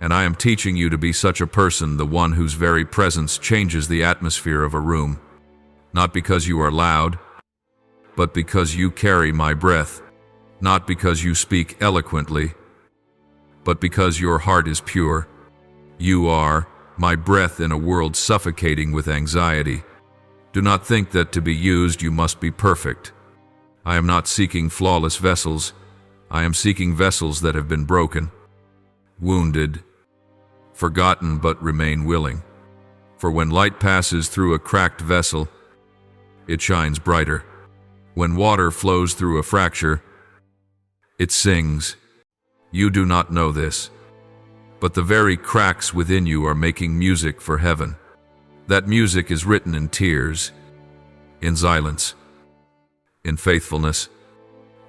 And I am teaching you to be such a person, the one whose very presence changes the atmosphere of a room, not because you are loud, but because you carry my breath, not because you speak eloquently, but because your heart is pure. You are my breath in a world suffocating with anxiety. Do not think that to be used you must be perfect. I am not seeking flawless vessels. I am seeking vessels that have been broken, wounded, forgotten but remain willing. For when light passes through a cracked vessel, it shines brighter. When water flows through a fracture, it sings. You do not know this, but the very cracks within you are making music for heaven. That music is written in tears, in silence, in faithfulness,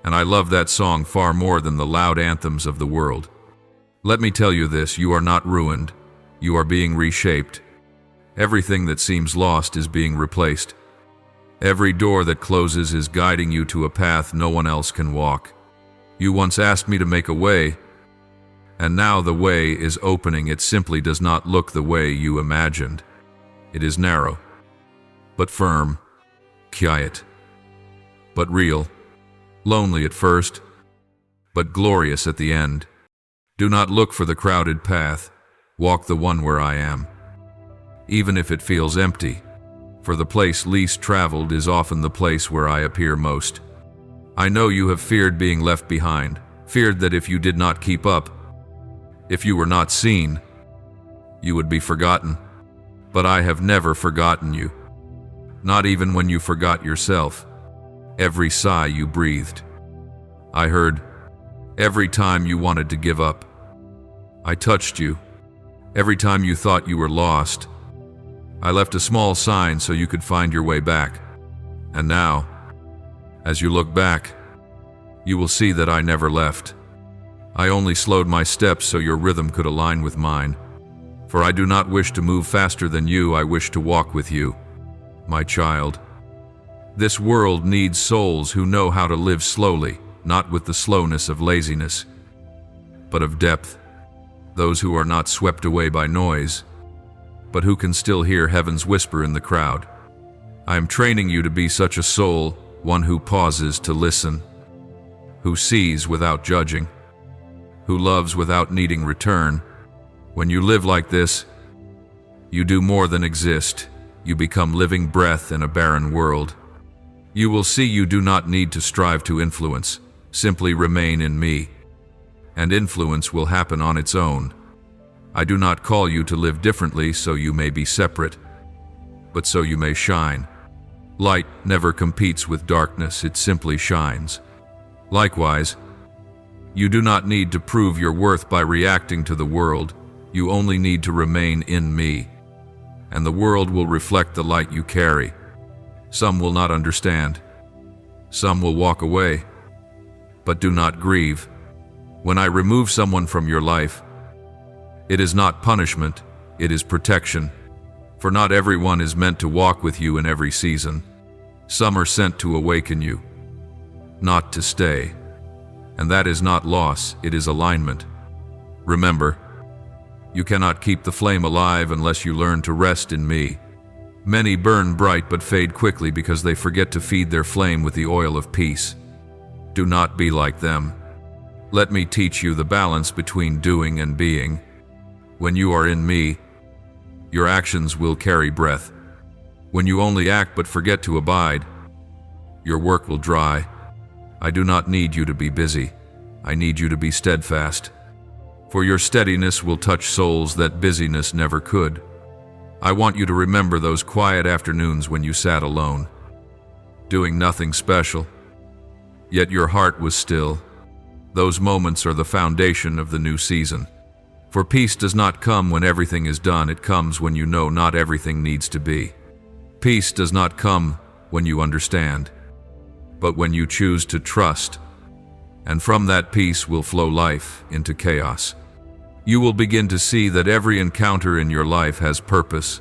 and I love that song far more than the loud anthems of the world. Let me tell you this, you are not ruined, you are being reshaped. Everything that seems lost is being replaced. Every door that closes is guiding you to a path no one else can walk. You once asked me to make a way, and now the way is opening. It simply does not look the way you imagined. It is narrow, but firm, quiet, but real, lonely at first, but glorious at the end. Do not look for the crowded path, walk the one where I am. Even if it feels empty, for the place least traveled is often the place where I appear most. I know you have feared being left behind, feared that if you did not keep up, if you were not seen, you would be forgotten. But I have never forgotten you, not even when you forgot yourself. Every sigh you breathed, I heard. Every time you wanted to give up, I touched you. Every time you thought you were lost, I left a small sign so you could find your way back. And now, as you look back, you will see that I never left. I only slowed my steps so your rhythm could align with mine. For I do not wish to move faster than you, I wish to walk with you, my child. This world needs souls who know how to live slowly, not with the slowness of laziness, but of depth. Those who are not swept away by noise, but who can still hear heaven's whisper in the crowd. I am training you to be such a soul, one who pauses to listen, who sees without judging, who loves without needing return. When you live like this, you do more than exist. You become living breath in a barren world. You will see you do not need to strive to influence. Simply remain in me, and influence will happen on its own. I do not call you to live differently so you may be separate, but so you may shine. Light never competes with darkness, it simply shines. Likewise, you do not need to prove your worth by reacting to the world. You only need to remain in me, and the world will reflect the light you carry. Some will not understand. Some will walk away. But do not grieve. When I remove someone from your life, it is not punishment, it is protection. For not everyone is meant to walk with you in every season. Some are sent to awaken you, not to stay. And that is not loss, it is alignment. Remember, you cannot keep the flame alive unless you learn to rest in me. Many burn bright but fade quickly because they forget to feed their flame with the oil of peace. Do not be like them. Let me teach you the balance between doing and being. When you are in me, your actions will carry breath. When you only act but forget to abide, your work will dry. I do not need you to be busy. I need you to be steadfast. For your steadiness will touch souls that busyness never could. I want you to remember those quiet afternoons when you sat alone, doing nothing special, yet your heart was still. Those moments are the foundation of the new season. For peace does not come when everything is done, it comes when you know not everything needs to be. Peace does not come when you understand, but when you choose to trust, and from that peace will flow life into chaos. You will begin to see that every encounter in your life has purpose.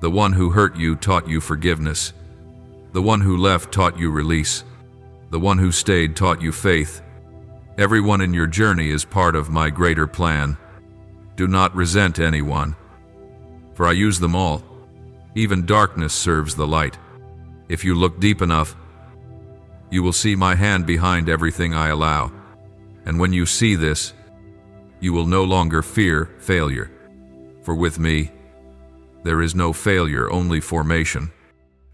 The one who hurt you taught you forgiveness. The one who left taught you release. The one who stayed taught you faith. Everyone in your journey is part of my greater plan. Do not resent anyone, for I use them all. Even darkness serves the light. If you look deep enough, you will see my hand behind everything I allow. And when you see this, You will no longer fear failure. For with me, there is no failure, only formation.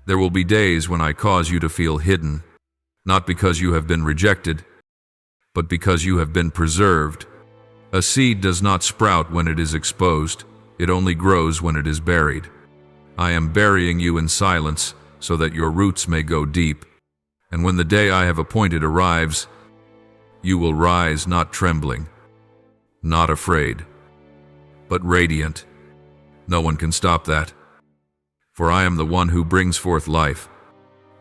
There will be days when I cause you to feel hidden, not because you have been rejected, but because you have been preserved. A seed does not sprout when it is exposed, it only grows when it is buried. I am burying you in silence so that your roots may go deep, and when the day I have appointed arrives, you will rise not trembling, not afraid, but radiant. No one can stop that, for I am the one who brings forth life.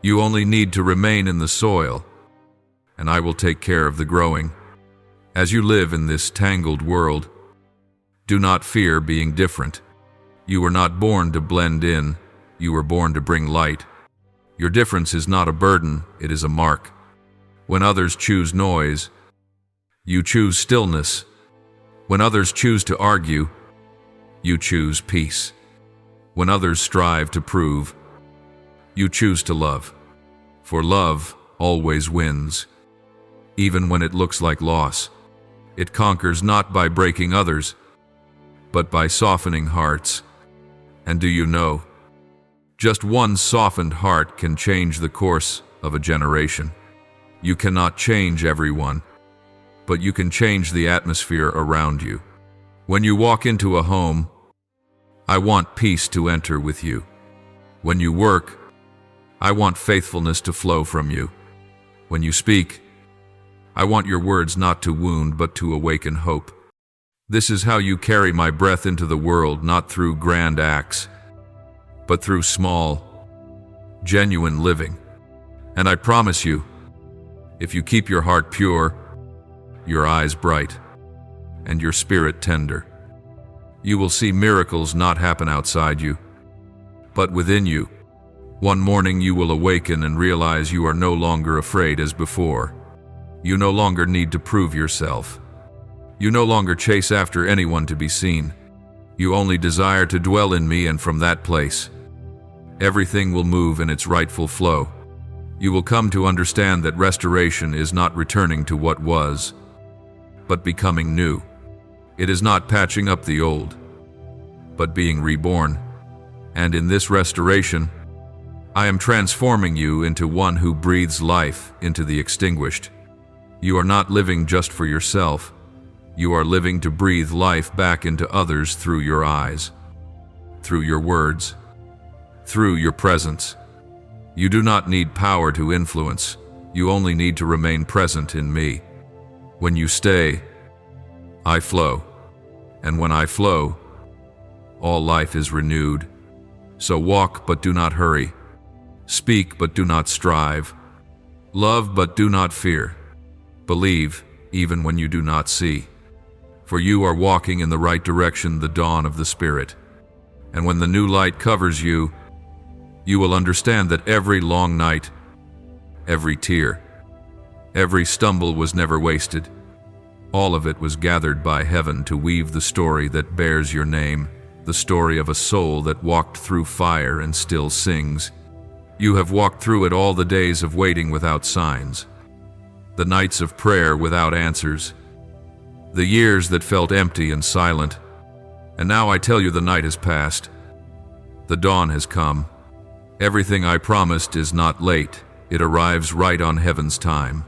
You only need to remain in the soil, and I will take care of the growing. As you live in this tangled world, do not fear being different. You were not born to blend in, you were born to bring light. Your difference is not a burden, it is a mark. When others choose noise, you choose stillness. When others choose to argue, you choose peace. When others strive to prove, you choose to love. For love always wins, even when it looks like loss. It conquers not by breaking others, but by softening hearts. And do you know, just one softened heart can change the course of a generation. You cannot change everyone, but you can change the atmosphere around you. When you walk into a home, I want peace to enter with you. When you work, I want faithfulness to flow from you. When you speak, I want your words not to wound but to awaken hope. This is how you carry my breath into the world, not through grand acts, but through small, genuine living. And I promise you, if you keep your heart pure, your eyes bright, and your spirit tender, you will see miracles not happen outside you, but within you. One morning you will awaken and realize you are no longer afraid as before. You no longer need to prove yourself. You no longer chase after anyone to be seen. You only desire to dwell in me, and from that place, everything will move in its rightful flow. You will come to understand that restoration is not returning to what was, but becoming new. It is not patching up the old, but being reborn. And in this restoration, I am transforming you into one who breathes life into the extinguished. You are not living just for yourself. You are living to breathe life back into others through your eyes, through your words, through your presence. You do not need power to influence. You only need to remain present in me. When you stay, I flow. And when I flow, all life is renewed. So walk, but do not hurry. Speak, but do not strive. Love, but do not fear. Believe, even when you do not see. For you are walking in the right direction, the dawn of the Spirit. And when the new light covers you, you will understand that every long night, every tear, every stumble was never wasted. All of it was gathered by heaven to weave the story that bears your name, the story of a soul that walked through fire and still sings. You have walked through it all, the days of waiting without signs, the nights of prayer without answers, the years that felt empty and silent. And now I tell you, the night has passed. The dawn has come. Everything I promised is not late. It arrives right on heaven's time.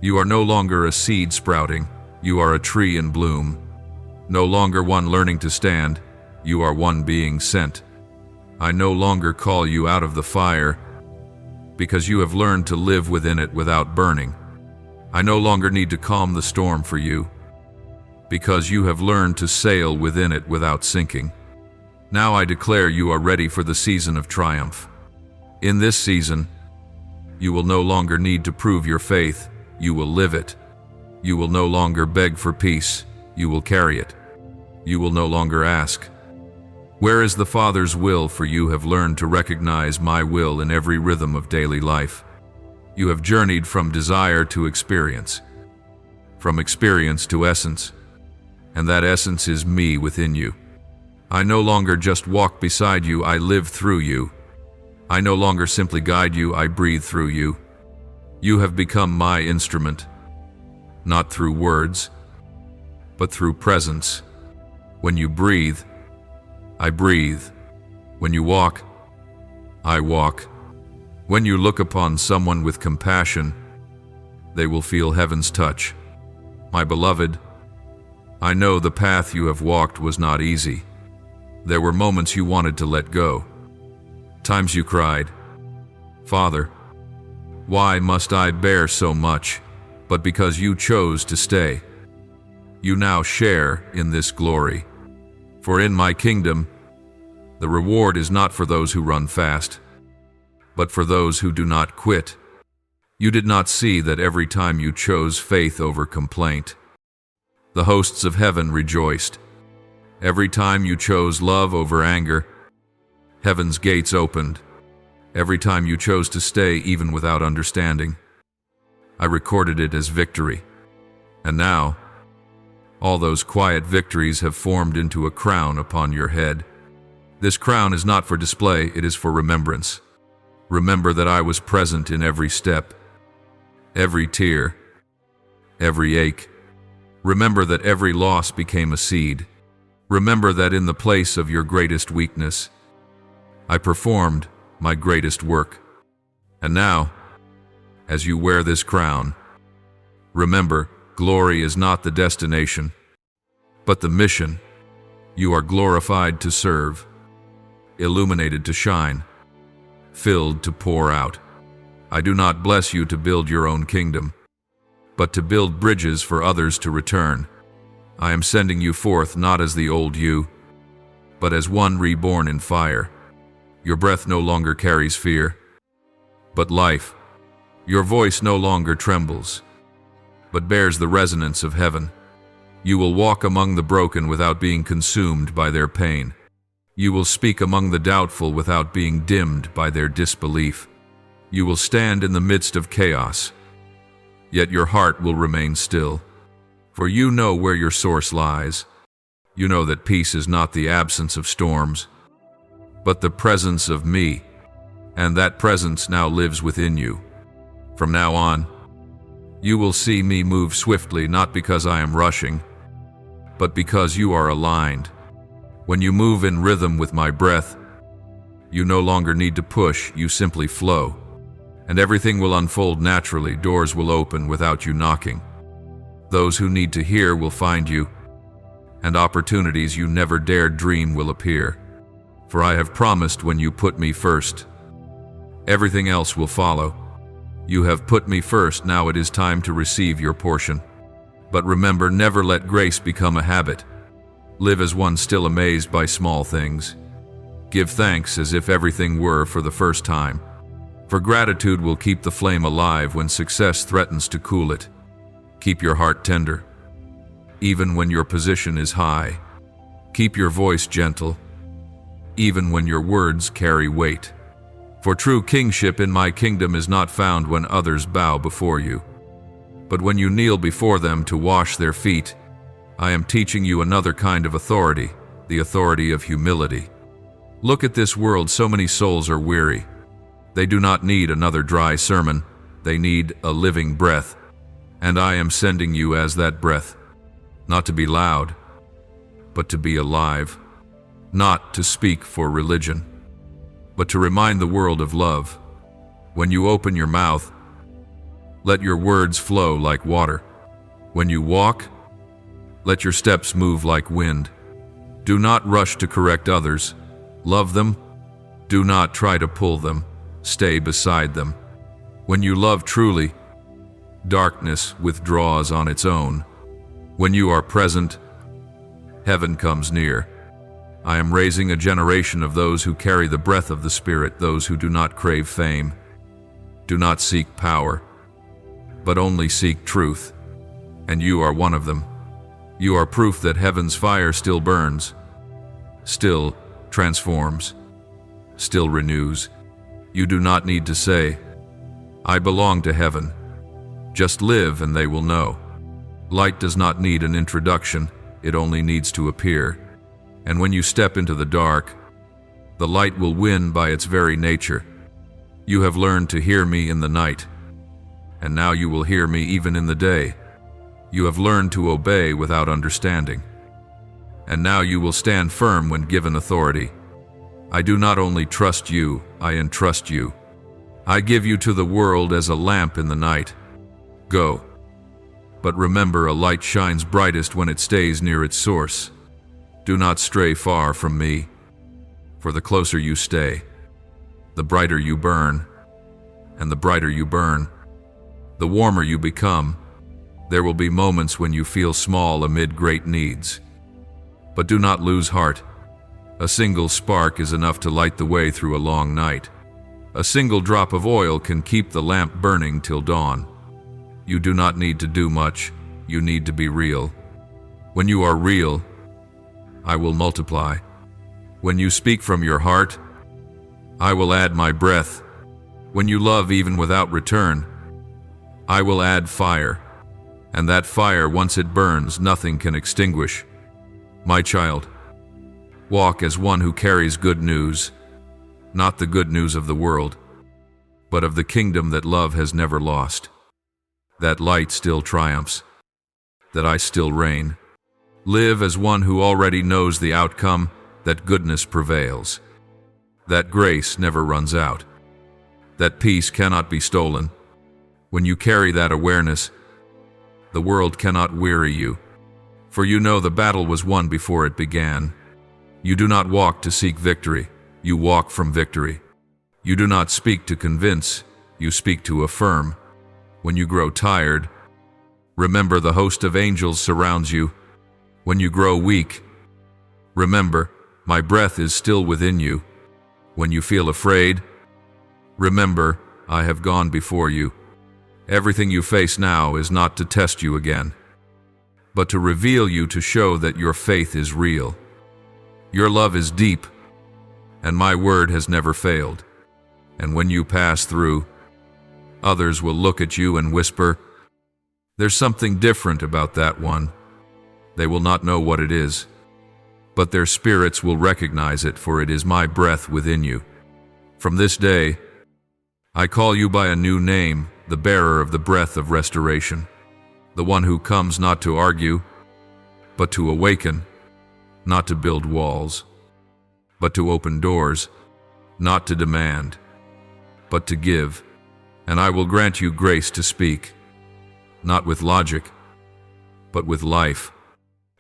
You are no longer a seed sprouting. You are a tree in bloom. No longer one learning to stand. You are one being sent. I no longer call you out of the fire, because you have learned to live within it without burning. I no longer need to calm the storm for you, because you have learned to sail within it without sinking. Now I declare you are ready for the season of triumph. In this season, you will no longer need to prove your faith, you will live it. You will no longer beg for peace, you will carry it. You will no longer ask, "Where is the Father's will?" for you have learned to recognize my will in every rhythm of daily life. You have journeyed from desire to experience, from experience to essence, and that essence is me within you. I no longer just walk beside you, I live through you. I no longer simply guide you, I breathe through you. You have become my instrument, not through words, but through presence. When you breathe, I breathe. When you walk, I walk. When you look upon someone with compassion, they will feel heaven's touch. My beloved, I know the path you have walked was not easy. There were moments you wanted to let go. Times you cried, "Father, why must I bear so much?" But because you chose to stay, you now share in this glory. For in my kingdom, the reward is not for those who run fast, but for those who do not quit. You did not see that every time you chose faith over complaint, the hosts of heaven rejoiced. Every time you chose love over anger, heaven's gates opened. Every time you chose to stay even without understanding, I recorded it as victory. And now, all those quiet victories have formed into a crown upon your head. This crown is not for display, it is for remembrance. Remember that I was present in every step, every tear, every ache. Remember that every loss became a seed. Remember that in the place of your greatest weakness, I performed my greatest work. And now, as you wear this crown, remember, glory is not the destination, but the mission. You are glorified to serve, illuminated to shine, filled to pour out. I do not bless you to build your own kingdom, but to build bridges for others to return. I am sending you forth not as the old you, but as one reborn in fire. Your breath no longer carries fear, but life. Your voice no longer trembles, but bears the resonance of heaven. You will walk among the broken without being consumed by their pain. You will speak among the doubtful without being dimmed by their disbelief. You will stand in the midst of chaos, yet your heart will remain still. For you know where your source lies. You know that peace is not the absence of storms, but the presence of me, and that presence now lives within you. From now on, you will see me move swiftly, not because I am rushing, but because you are aligned. When you move in rhythm with my breath, you no longer need to push, you simply flow. And everything will unfold naturally, doors will open without you knocking. Those who need to hear will find you, and opportunities you never dared dream will appear. For I have promised when you put me first, everything else will follow. You have put me first, now it is time to receive your portion. But remember, never let grace become a habit. Live as one still amazed by small things. Give thanks as if everything were for the first time. For gratitude will keep the flame alive when success threatens to cool it. Keep your heart tender, even when your position is high. Keep your voice gentle, even when your words carry weight. For true kingship in my kingdom is not found when others bow before you, but when you kneel before them to wash their feet. I am teaching you another kind of authority, the authority of humility. Look at this world, so many souls are weary. They do not need another dry sermon, they need a living breath. And I am sending you as that breath, not to be loud, but to be alive, not to speak for religion, but to remind the world of love. When you open your mouth, let your words flow like water. When you walk, let your steps move like wind. Do not rush to correct others. Love them. Do not try to pull them. Stay beside them. When you love truly, darkness withdraws on its own. When you are present, heaven comes near. I am raising a generation of those who carry the breath of the Spirit, those who do not crave fame, do not seek power, but only seek truth. And you are one of them. You are proof that heaven's fire still burns, still transforms, still renews. You do not need to say, "I belong to heaven." Just live and they will know. Light does not need an introduction, it only needs to appear. And when you step into the dark, the light will win by its very nature. You have learned to hear me in the night, and now you will hear me even in the day. You have learned to obey without understanding. And now you will stand firm when given authority. I do not only trust you, I entrust you. I give you to the world as a lamp in the night. Go. But remember, a light shines brightest when it stays near its source. Do not stray far from me, for the closer you stay, the brighter you burn, and the brighter you burn, the warmer you become. There will be moments when you feel small amid great needs. But do not lose heart. A single spark is enough to light the way through a long night. A single drop of oil can keep the lamp burning till dawn. You do not need to do much. You need to be real. When you are real, I will multiply. When you speak from your heart, I will add my breath. When you love even without return, I will add fire. And that fire, once it burns, nothing can extinguish. My child, walk as one who carries good news, not the good news of the world, but of the kingdom that love has never lost. That light still triumphs, that I still reign. Live as one who already knows the outcome, that goodness prevails, that grace never runs out, that peace cannot be stolen. When you carry that awareness, the world cannot weary you, for you know the battle was won before it began. You do not walk to seek victory, you walk from victory. You do not speak to convince, you speak to affirm. When you grow tired, remember the host of angels surrounds you. When you grow weak, remember, my breath is still within you. When you feel afraid, remember, I have gone before you. Everything you face now is not to test you again, but to reveal you, to show that your faith is real. Your love is deep, and my word has never failed. And when you pass through, others will look at you and whisper, "There's something different about that one." They will not know what it is, but their spirits will recognize it, for it is my breath within you. From this day, I call you by a new name, the bearer of the breath of restoration, the one who comes not to argue, but to awaken, not to build walls, but to open doors, not to demand, but to give. And I will grant you grace to speak, not with logic, but with life.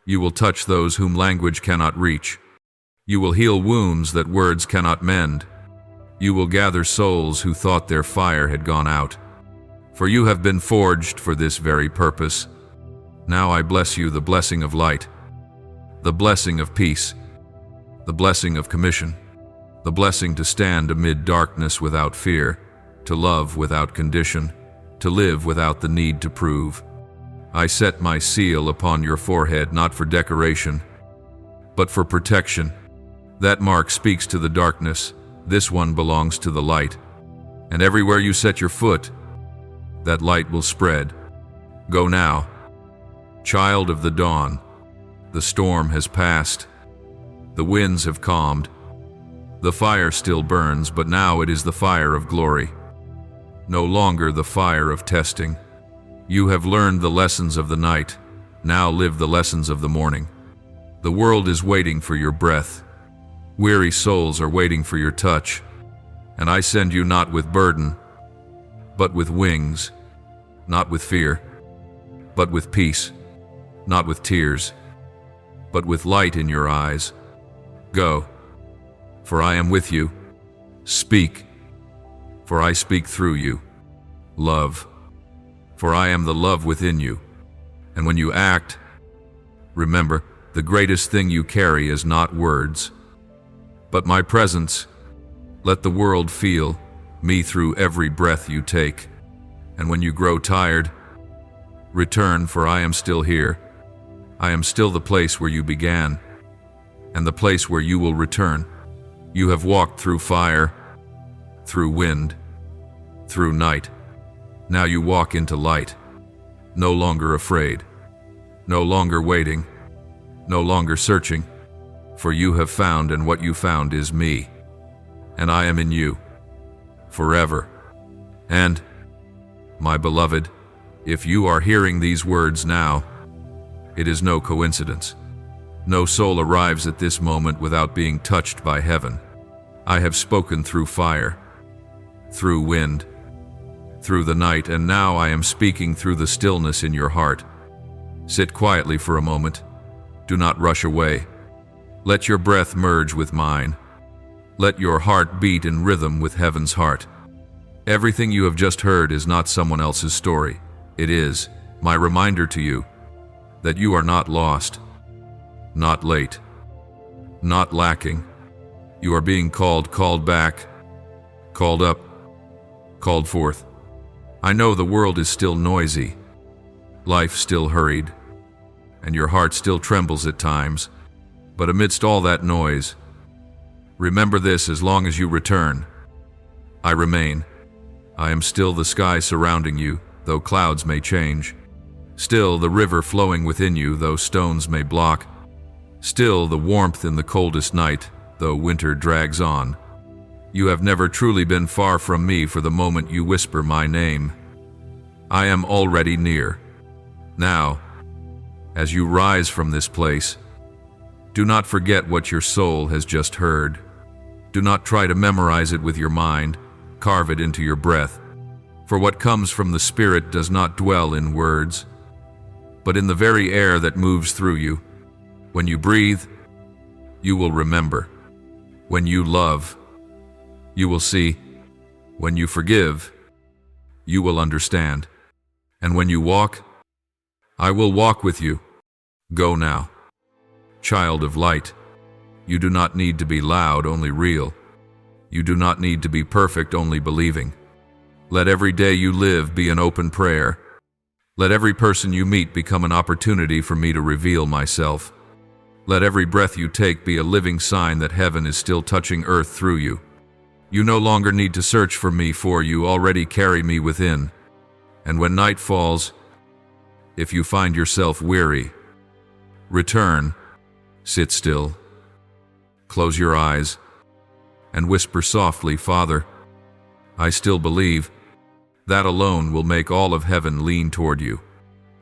You will touch those whom language cannot reach. You will heal wounds that words cannot mend. You will gather souls who thought their fire had gone out. For you have been forged for this very purpose. Now I bless you, the blessing of light, the blessing of peace, the blessing of commission, the blessing to stand amid darkness without fear, to love without condition, to live without the need to prove. I set my seal upon your forehead, not for decoration, but for protection. That mark speaks to the darkness. This one belongs to the light. And everywhere you set your foot, that light will spread. Go now, child of the dawn. The storm has passed. The winds have calmed. The fire still burns, but now it is the fire of glory. No longer the fire of testing. You have learned the lessons of the night. Now live the lessons of the morning. The world is waiting for your breath. Weary souls are waiting for your touch. And I send you not with burden, but with wings, not with fear, but with peace, not with tears, but with light in your eyes. Go, for I am with you. Speak, for I speak through you. Love, for I am the love within you. And when you act, remember, the greatest thing you carry is not words, but my presence. Let the world feel me through every breath you take. And when you grow tired, return, for I am still here. I am still the place where you began, and the place where you will return. You have walked through fire, through wind, through night. Now you walk into light, no longer afraid, no longer waiting, no longer searching, for you have found, and what you found is me, and I am in you, forever. And, my beloved, If you are hearing these words now, it is no coincidence. No soul arrives at this moment without being touched by heaven. I have spoken through fire, through wind, through the night, and now I am speaking through the stillness in your heart. Sit quietly for a moment. Do not rush away. Let your breath merge with mine. Let your heart beat in rhythm with heaven's heart. Everything you have just heard is not someone else's story. It is my reminder to you that you are not lost, not late, not lacking. You are being called back, called up, called forth. I know the world is still noisy, life still hurried, and your heart still trembles at times. But amidst all that noise, remember this: as long as you return, I remain. I am still the sky surrounding you, though clouds may change. Still the river flowing within you, though stones may block. Still the warmth in the coldest night, though winter drags on. You have never truly been far from me for the moment you whisper my name. I am already near. Now, as you rise from this place, do not forget what your soul has just heard. Do not try to memorize it with your mind, carve it into your breath. For what comes from the Spirit does not dwell in words, but in the very air that moves through you. When you breathe, you will remember. When you love, you will see. When you forgive, you will understand. And when you walk, I will walk with you. Go now. Child of light, you do not need to be loud, only real. You do not need to be perfect, only believing. Let every day you live be an open prayer. Let every person you meet become an opportunity for me to reveal myself. Let every breath you take be a living sign that heaven is still touching earth through you. You no longer need to search for me, for you already carry me within. And when night falls, if you find yourself weary, return, sit still, close your eyes, and whisper softly, Father, I still believe. That alone will make all of heaven lean toward you.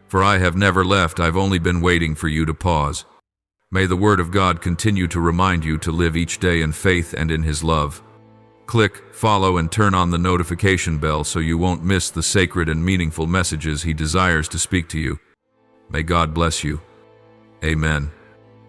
For I have never left, I've only been waiting for you to pause. May the Word of God continue to remind you to live each day in faith and in His love. Click, follow, and turn on the notification bell so you won't miss the sacred and meaningful messages He desires to speak to you. May God bless you. Amen.